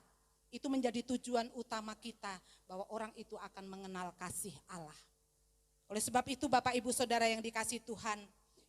itu menjadi tujuan utama kita, bahwa orang itu akan mengenal kasih Allah. Oleh sebab itu Bapak Ibu Saudara yang dikasihi Tuhan,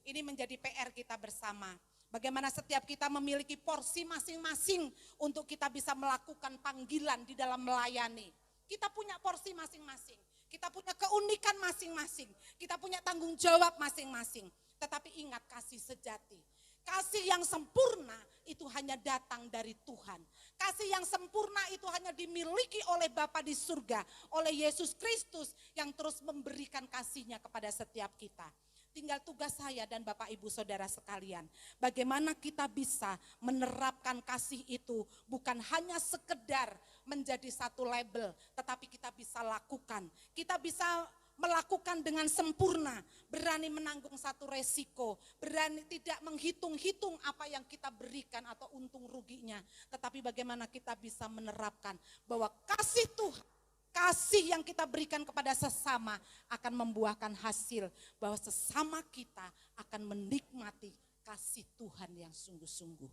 ini menjadi PR kita bersama. Bagaimana setiap kita memiliki porsi masing-masing untuk kita bisa melakukan panggilan di dalam melayani. Kita punya porsi masing-masing, kita punya keunikan masing-masing, kita punya tanggung jawab masing-masing. Tetapi ingat, kasih sejati, kasih yang sempurna itu hanya datang dari Tuhan. Kasih yang sempurna itu hanya dimiliki oleh Bapa di surga, oleh Yesus Kristus yang terus memberikan kasih-Nya kepada setiap kita. Tinggal tugas saya dan Bapak Ibu Saudara sekalian, bagaimana kita bisa menerapkan kasih itu bukan hanya sekedar menjadi satu label, tetapi kita bisa lakukan. Kita bisa melakukan dengan sempurna, berani menanggung satu resiko, berani tidak menghitung-hitung apa yang kita berikan atau untung ruginya, tetapi bagaimana kita bisa menerapkan bahwa kasih Tuhan, kasih yang kita berikan kepada sesama akan membuahkan hasil, bahwa sesama kita akan menikmati kasih Tuhan yang sungguh-sungguh.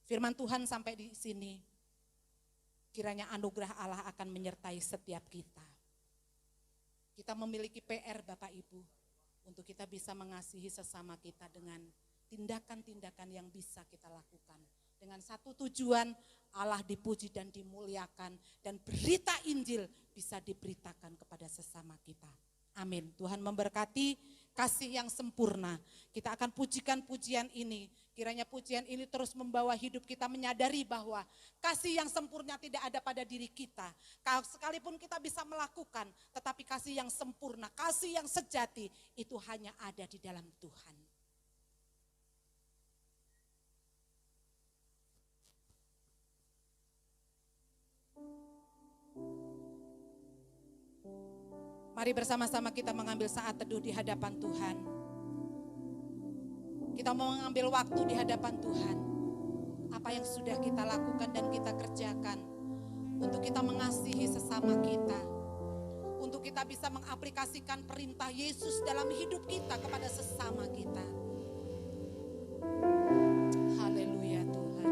Firman Tuhan sampai di sini, kiranya anugerah Allah akan menyertai setiap kita. Kita memiliki PR Bapak Ibu, untuk kita bisa mengasihi sesama kita dengan tindakan-tindakan yang bisa kita lakukan. Dengan satu tujuan, Allah dipuji dan dimuliakan, dan berita Injil bisa diberitakan kepada sesama kita. Amin. Tuhan memberkati kasih yang sempurna. Kita akan pujikan pujian ini. Kiranya pujian ini terus membawa hidup kita menyadari bahwa kasih yang sempurna tidak ada pada diri kita. Sekalipun kita bisa melakukan, tetapi kasih yang sempurna, kasih yang sejati itu hanya ada di dalam Tuhan. Mari bersama-sama kita mengambil saat teduh di hadapan Tuhan. Kita mau mengambil waktu di hadapan Tuhan. Apa yang sudah kita lakukan dan kita kerjakan untuk kita mengasihi sesama kita. Untuk kita bisa mengaplikasikan perintah Yesus dalam hidup kita kepada sesama kita. Haleluya Tuhan.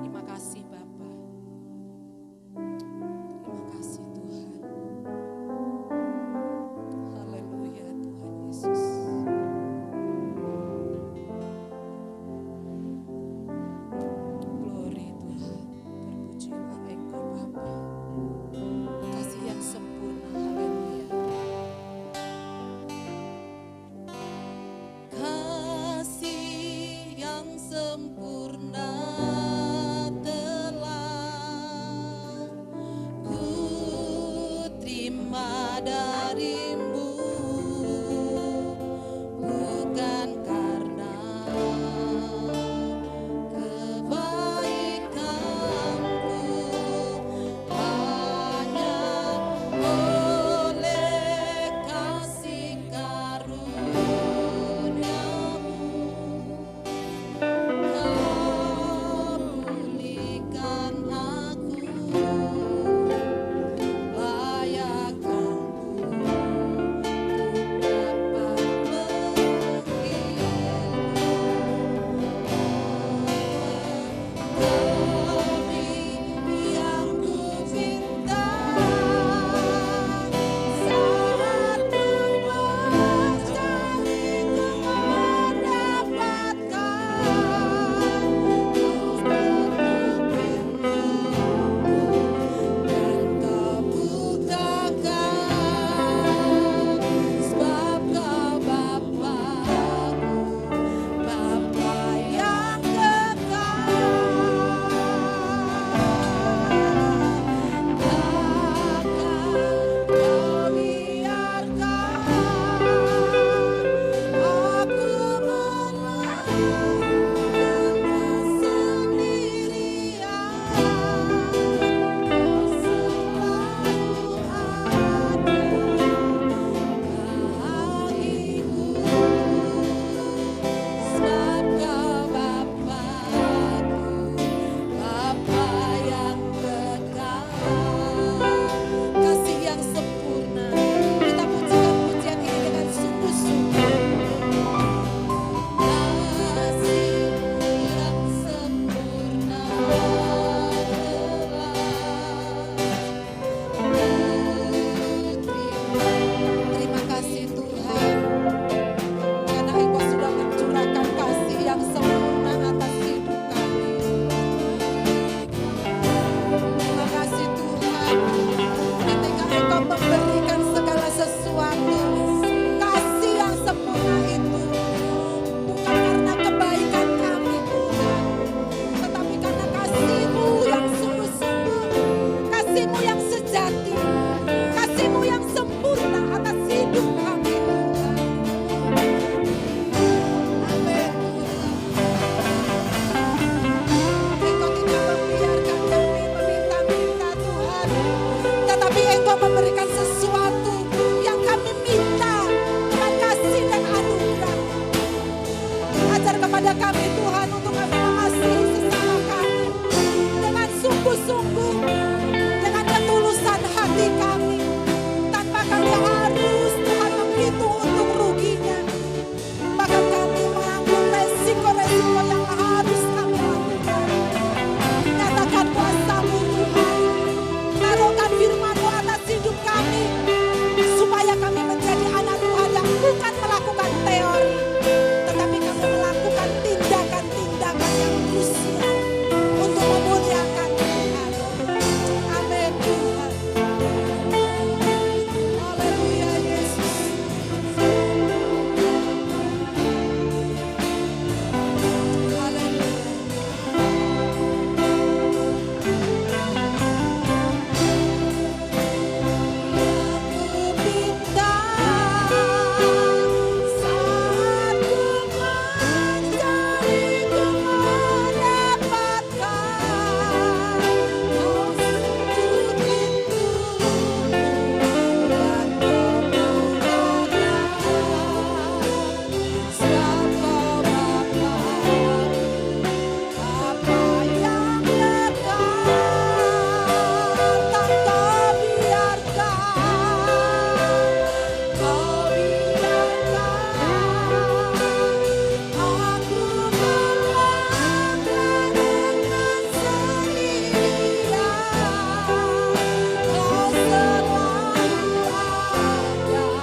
Terima kasih Bapa. Terima kasih Tuhan. Haleluya Tuhan Yesus. Glory Tuhan. Terpujilah Engkau Bapa. Kasih yang sempurna. Haleluya. Kasih yang sempurna telah ku terima darimu, bukan karena kebaikanku, hanya oleh kasih karunia-Mu Kau pulihkan aku, layakkan ku ajar kepada kami Tuhan untuk kami mengasihi sesama kami dengan sungguh-sungguh, dengan ketulusan hati kami, tanpa kami harus Tuhan menghitung untung ruginya. Bahkan kami menanggung resiko-resiko yang harus kami lakukan. Nyatakan kuasa-Mu Tuhan, taruhkan firman-Mu atas hidup kami, supaya kami menjadi anak Tuhan yang bukan melakukan teori, tetapi kami melakukan tindakan-tindakan yang krusial untuk memuliakan Tuhan. Amin Tuhan. Haleluya Yesus. Haleluya. Aku bintang saat ku mencari ku mendapatkan, kau sujud pintumu dan kemuliakan. Siapa Bapa, apa yang dekat, tak kau biarkan, kau biarkan aku melangkah dengan sendirian. Kau selalu ada di hatiku.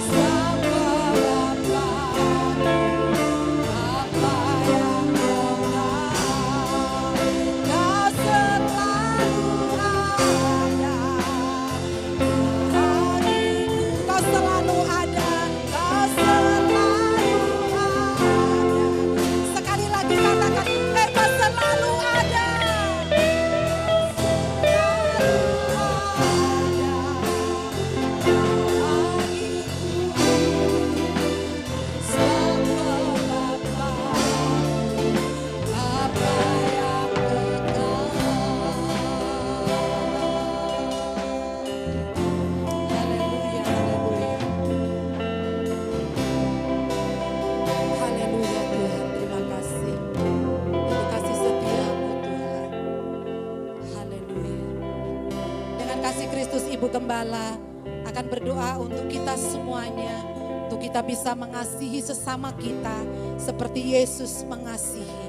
Siapa Bapa, apa yang dekat, kau selalu ada di hatiku. Kau selalu ada, kau selalu ada. Sekali lagi katakan, kau selalu ada, haleluya Tuhan, terima kasih untuk kasih setia-Mu Tuhan. Haleluya. Dengan kasih Kristus Ibu Gembala akan berdoa untuk kita semuanya, untuk kita bisa mengasihi sesama kita seperti Yesus mengasihi.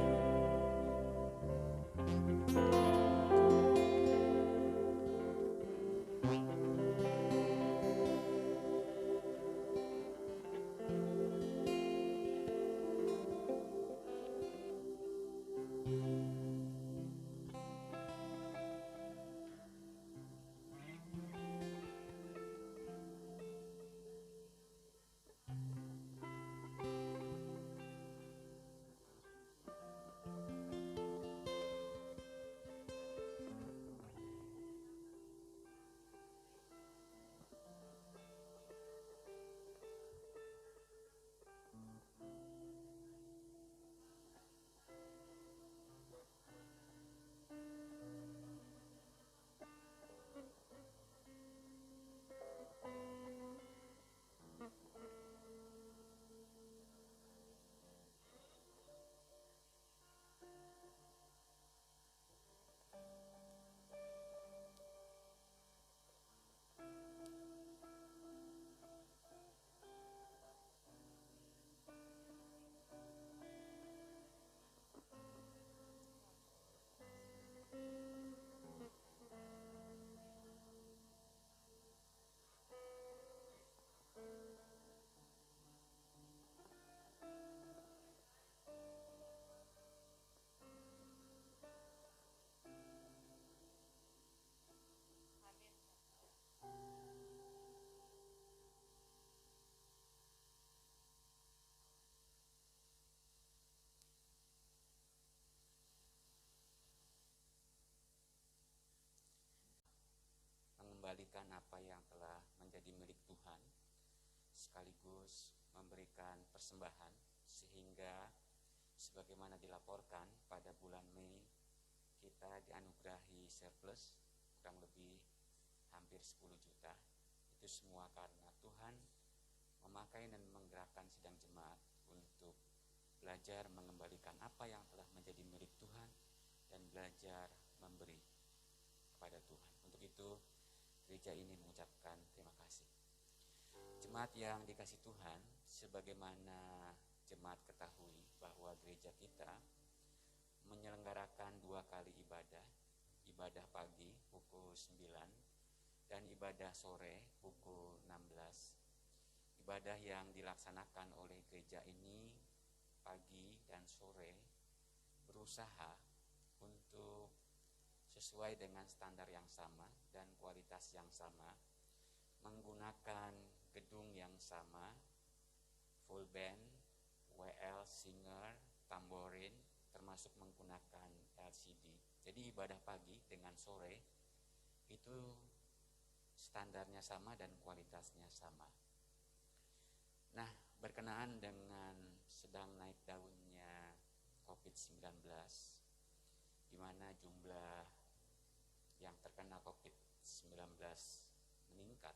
mengembalikan apa yang telah menjadi milik Tuhan, sekaligus memberikan persembahan, sehingga sebagaimana dilaporkan pada bulan Mei, kita dianugerahi surplus kurang lebih hampir 10 juta. Itu semua karena Tuhan merangkai dan menggerakkan sidang jemaat untuk belajar mengembalikan apa yang telah menjadi milik Tuhan dan belajar memberi kepada Tuhan. Untuk itu, gereja ini mengucapkan terima kasih. Jemaat yang dikasih Tuhan, sebagaimana jemaat ketahui bahwa gereja kita menyelenggarakan 2 kali ibadah. Ibadah pagi pukul 9 dan ibadah sore pukul 16. Ibadah yang dilaksanakan oleh gereja ini pagi dan sore berusaha untuk sesuai dengan standar yang sama dan kualitas yang sama, menggunakan gedung yang sama, full band, WL, singer, tamborin, termasuk menggunakan LCD. Jadi ibadah pagi dengan sore itu standarnya sama dan kualitasnya sama. Nah, berkenaan dengan sedang naik daunnya COVID-19, di mana jumlah yang terkena COVID-19 meningkat,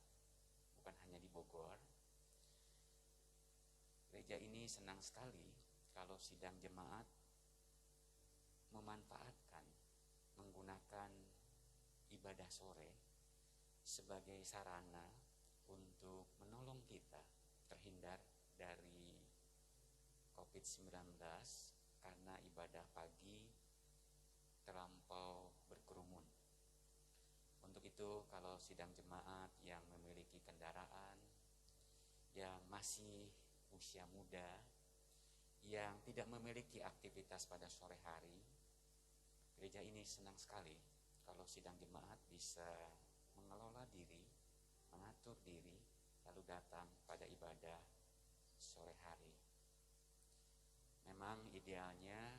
bukan hanya di Bogor. Gereja ini senang sekali kalau sidang jemaat memanfaatkan, menggunakan ibadah sore sebagai sarana untuk menolong kita terhindar dari COVID-19 karena ibadah pagi terlampau berkerumun. Untuk itu, kalau sidang jemaat yang memiliki kendaraan, yang masih usia muda, yang tidak memiliki aktivitas pada sore hari, gereja ini senang sekali kalau sidang jemaat bisa mengelola diri, mengatur diri, lalu datang pada ibadah sore hari. Memang idealnya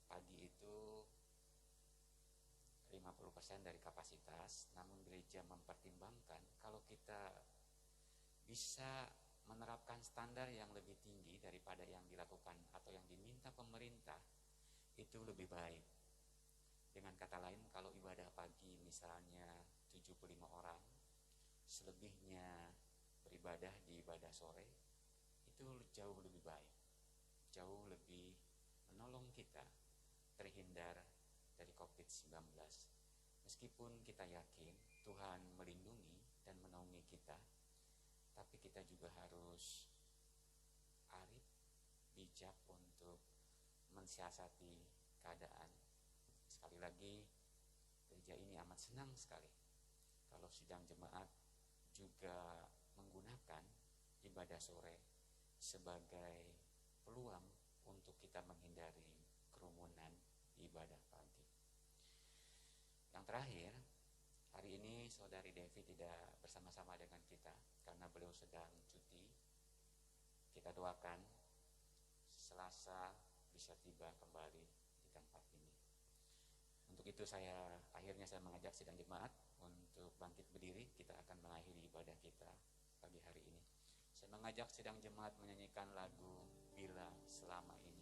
pagi itu 50% dari kapasitas, namun gereja mempertimbangkan kalau kita bisa menerapkan standar yang lebih tinggi daripada yang dilakukan atau yang diminta pemerintah, itu lebih baik. Dengan kata lain, kalau ibadah pagi misalnya 75 orang, selebihnya beribadah di ibadah sore, itu jauh lebih baik, jauh lebih menolong kita terhindar dari COVID-19. Meskipun kita yakin Tuhan melindungi dan menaungi kita, tapi kita juga harus arif, bijak untuk mensiasati keadaan. Sekali lagi, gereja ini amat senang sekali kalau sidang jemaat juga menggunakan ibadah sore sebagai peluang untuk kita menghindari kerumunan ibadah pagi. Yang terakhir, hari ini Saudari Devi tidak bersama-sama dengan kita karena beliau sedang cuti. Kita doakan Selasa bisa tiba kembali di tempat ini. Untuk itu akhirnya saya mengajak sidang jemaat untuk bangkit berdiri. Kita akan mengakhiri ibadah kita pagi hari ini. Saya mengajak sidang jemaat menyanyikan lagu Bila Selama Ini.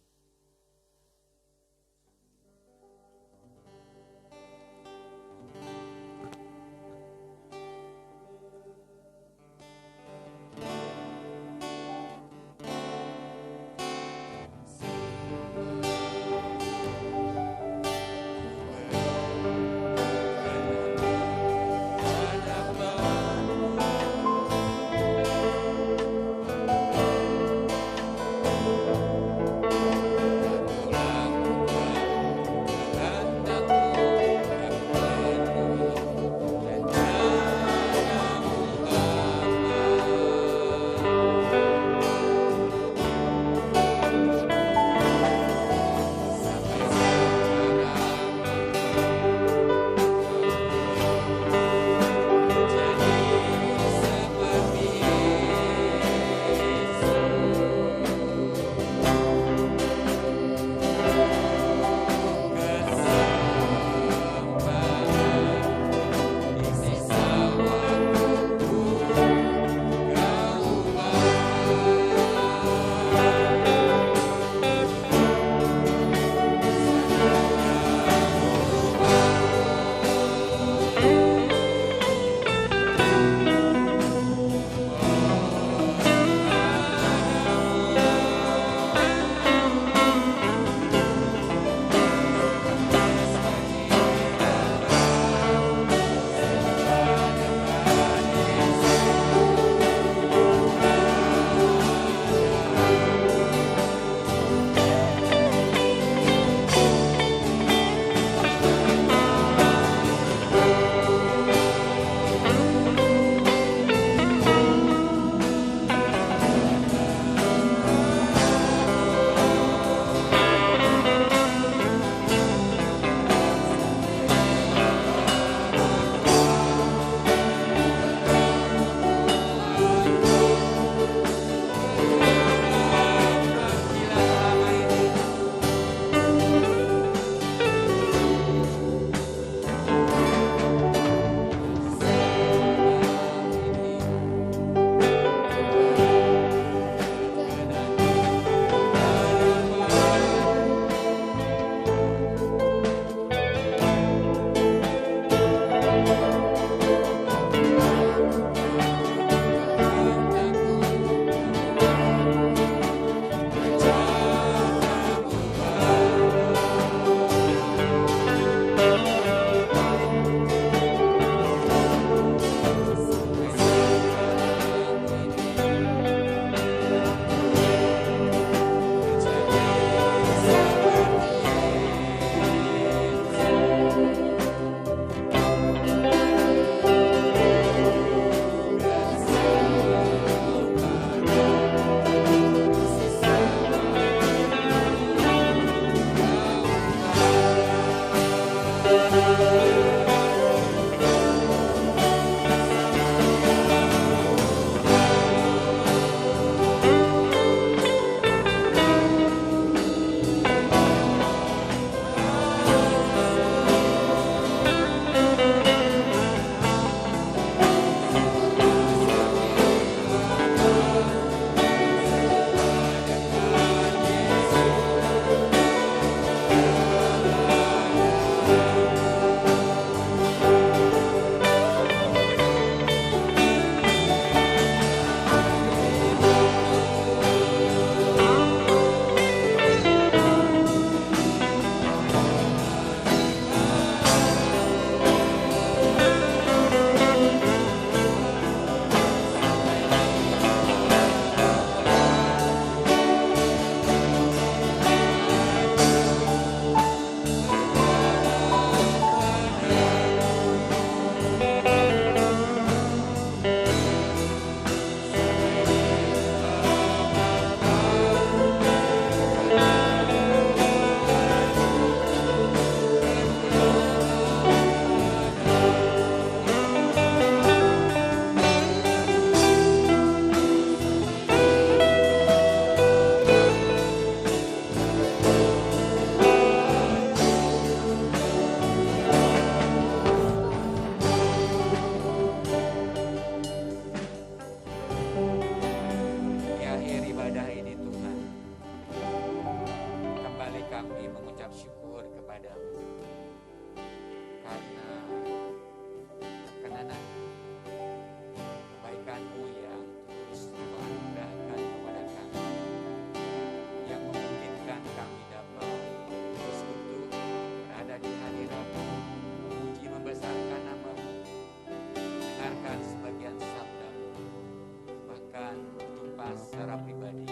membahas secara pribadi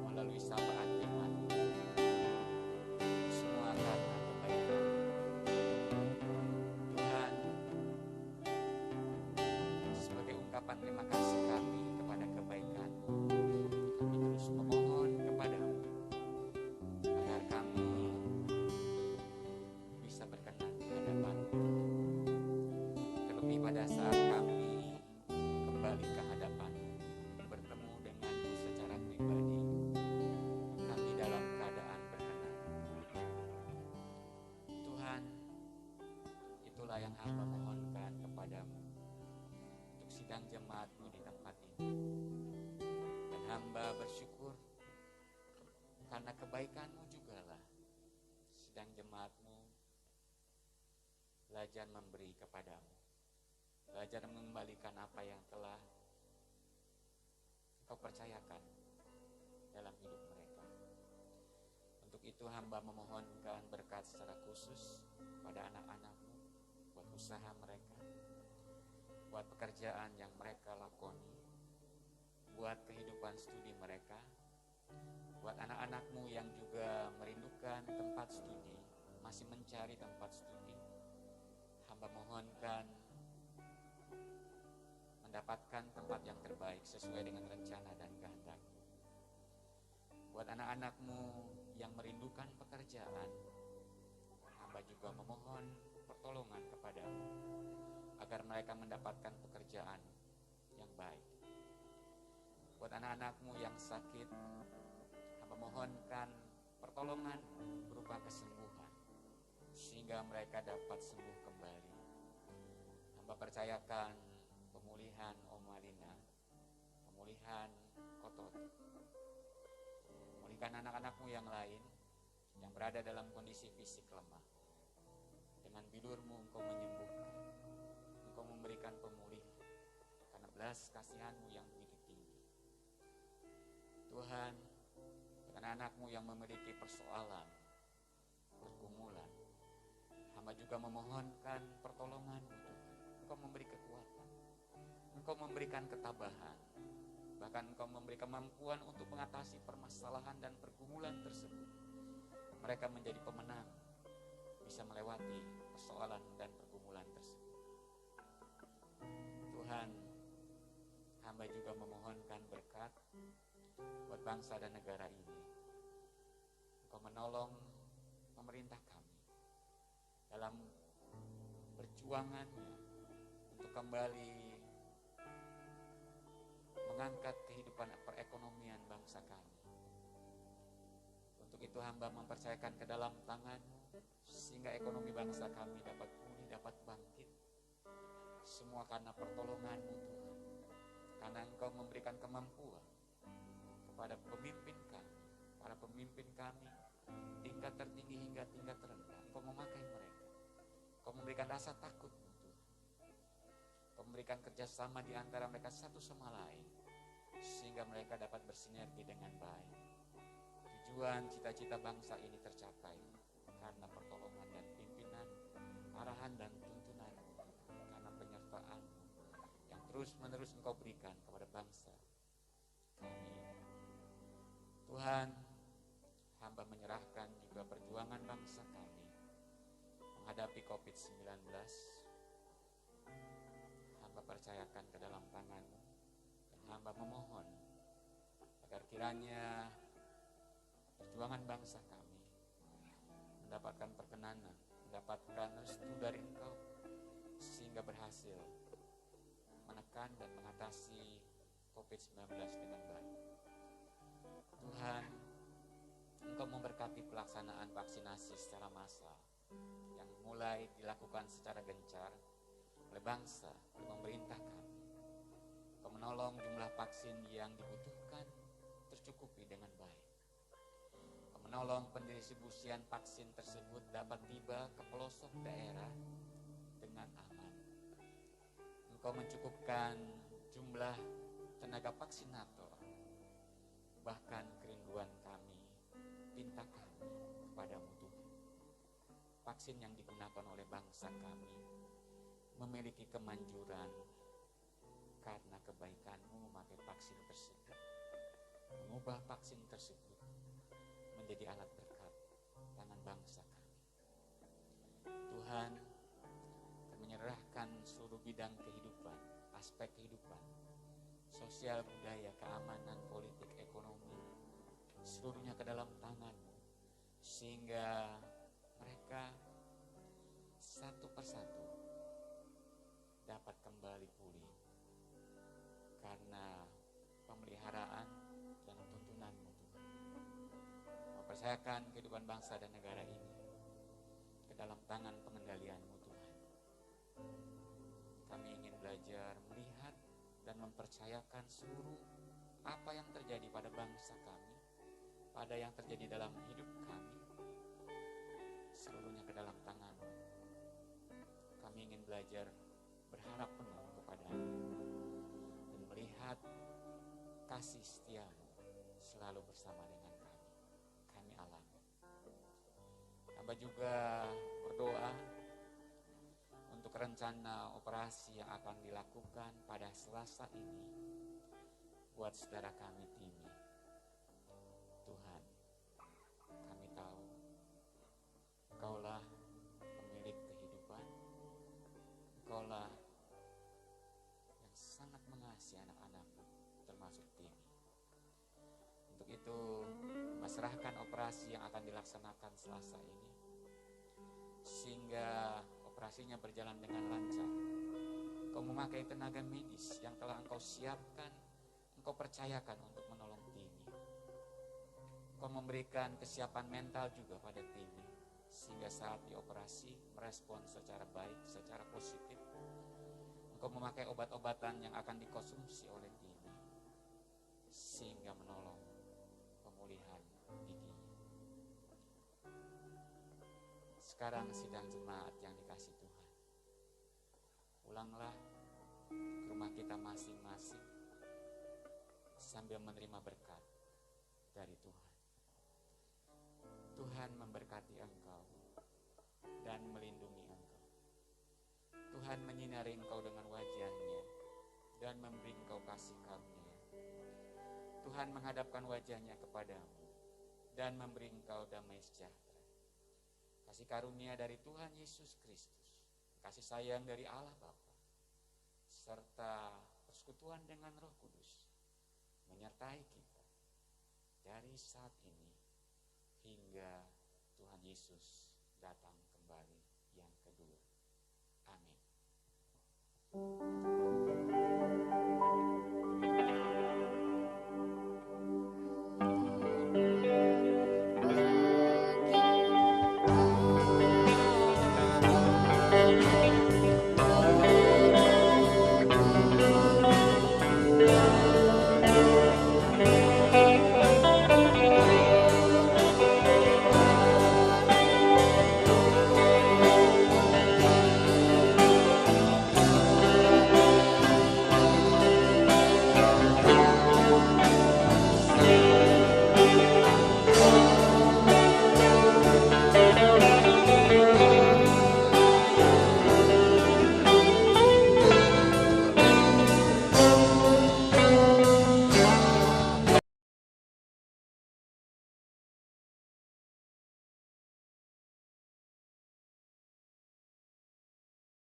melalui sapaan firman. Semua karena kebaikan Tuhan. Sebagai ungkapan terima kasih kami kepada kebaikan, kami terus memohon kepadamu agar kami bisa berkenan di hadapan-Mu. Terlebih pada saat kami kembali ke hadapan-Mu, bertemu denganmu secara pribadi, kami dalam keadaan berkenan. Tuhan, itulah yang hamba mohonkan kepadamu untuk sidang jemaat-Mu di tempat ini. Dan hamba bersyukur karena kebaikan-Mu jugalah sidang jemaat-Mu belajar memberi kepadamu, belajar mengembalikan apa yang telah Engkau percayakan dalam hidup mereka. Untuk itu hamba memohonkan berkat secara khusus pada anak-anak-Mu, buat usaha mereka, buat pekerjaan yang mereka lakoni, buat kehidupan studi mereka, buat anak-anak-Mu yang juga merindukan tempat studi, masih mencari tempat studi. Hamba mohonkan mendapatkan tempat yang terbaik sesuai dengan rencana dan kehendak-Mu. Buat anak-anak-Mu yang merindukan pekerjaan, hamba juga memohon pertolongan kepadamu agar mereka mendapatkan pekerjaan yang baik. Buat anak-anak-Mu yang sakit, hamba mohonkan pertolongan berupa kesembuhan sehingga mereka dapat sembuh kembali. Hamba percayakan pemulihan Om Malina, pemulihan Kotot, memulihkan anak-anak-Mu yang lain yang berada dalam kondisi fisik lemah. Dengan bilur-Mu Engkau menyembuhkan, Engkau memberikan pemulihan karena belas kasihan-Mu yang begitu tinggi. Tuhan, anak-anak-Mu yang memiliki persoalan, pergumulan, hamba juga memohonkan pertolongan-Mu Tuhan. Engkau memberi kekuatan, Engkau memberikan ketabahan, bahkan Engkau memberi kemampuan untuk mengatasi permasalahan dan pergumulan tersebut. Mereka menjadi pemenang, bisa melewati persoalan dan pergumulan tersebut. Tuhan, hamba juga memohonkan berkat buat bangsa dan negara ini. Engkau menolong pemerintah kami dalam perjuangannya untuk kembali mengangkat kehidupan perekonomian bangsa kami. Untuk itu hamba mempercayakan ke dalam tangan-Mu sehingga ekonomi bangsa kami dapat pulih, dapat bangkit. Semua karena pertolongan-Mu Tuhan. Karena Engkau memberikan kemampuan kepada pemimpin kami, para pemimpin kami, tingkat tertinggi hingga tingkat terendah. Engkau memakai mereka. Engkau memberikan rasa takut-Mu Tuhan. Engkau memberikan kerjasama di antara mereka satu sama lain, sehingga mereka dapat bersinergi dengan baik. Tujuan cita-cita bangsa ini tercapai karena pertolongan dan pimpinan, arahan dan tuntunan-Mu Tuhan, karena penyertaan-Mu yang terus-menerus Engkau berikan kepada bangsa kami. Tuhan, hamba menyerahkan juga perjuangan bangsa kami menghadapi COVID-19. Hamba percayakan ke dalam tangan-Mu dan hamba memohon agar kiranya perjuangan bangsa kami mendapatkan perkenanan, mendapatkan restu dari Engkau sehingga berhasil menekan dan mengatasi COVID-19 dengan baik. Tuhan, Engkau memberkati pelaksanaan vaksinasi secara massal yang mulai dilakukan secara gencar oleh bangsa, oleh pemerintah kami. Engkau menolong jumlah vaksin yang dibutuhkan tercukupi dengan baik. Engkau menolong pendistribusian vaksin tersebut dapat tiba ke pelosok daerah dengan aman. Engkau mencukupkan jumlah tenaga vaksinator. Bahkan kerinduan kami, pinta kami kepadamu Tuhan. Vaksin yang digunakan oleh bangsa kami memiliki kemanjuran karena kebaikan-Mu memakai vaksin tersebut. mengubah vaksin tersebut menjadi alat berkat tangan bangsa kami. Tuhan, kami menyerahkan seluruh bidang kehidupan, aspek kehidupan, sosial, budaya, keamanan, politik, ekonomi, seluruhnya ke dalam tangan-Mu, sehingga mereka satu persatu dapat kembali pulih karena pemeliharaan dan tuntunan-Mu, Tuhan. Mempercayakan kehidupan bangsa dan negara ini ke dalam tangan pengendalian-Mu, Tuhan. Kami ingin belajar melihat dan mempercayakan seluruh apa yang terjadi pada bangsa kami, pada yang terjadi dalam hidup kami, seluruhnya ke dalam tangan-Mu. Kami ingin belajar berharap penuh kepada-Mu dan melihat kasih setia-Mu selalu bersama dengan kami. Kami alami. Hamba juga berdoa untuk rencana operasi yang akan dilakukan pada Selasa ini buat saudara kami Timi. Tuhan, kami tahu Engkaulah pemilik kehidupan, Engkaulah yang sangat mengasihi anak-anak-Mu, termasuk Timi. Untuk itu, serahkan operasi yang akan dilaksanakan Selasa ini, sehingga operasinya berjalan dengan lancar. Engkau memakai tenaga medis yang telah Engkau siapkan, Engkau percayakan untuk menolong Timi. Engkau memberikan kesiapan mental juga pada Timi, sehingga saat dioperasi merespon secara baik, secara positif. Engkau memakai obat-obatan yang akan dikonsumsi oleh Timi, sehingga menolong pemulihan giginya. Sekarang sidang jemaat yang dikasihi Tuhan, pulanglah ke rumah kita masing-masing sambil menerima berkat dari Tuhan. Tuhan memberkati engkau dan melindungi engkau. Tuhan menyinari engkau dengan wajah-Nya dan memberi engkau kasih karunia. Tuhan menghadapkan wajah-Nya kepadamu dan memberi engkau damai sejahtera. Kasih karunia dari Tuhan Yesus Kristus, kasih sayang dari Allah Bapa, serta persekutuan dengan Roh Kudus menyertai kita dari saat ini hingga Tuhan Yesus datang kembali yang kedua. Amin.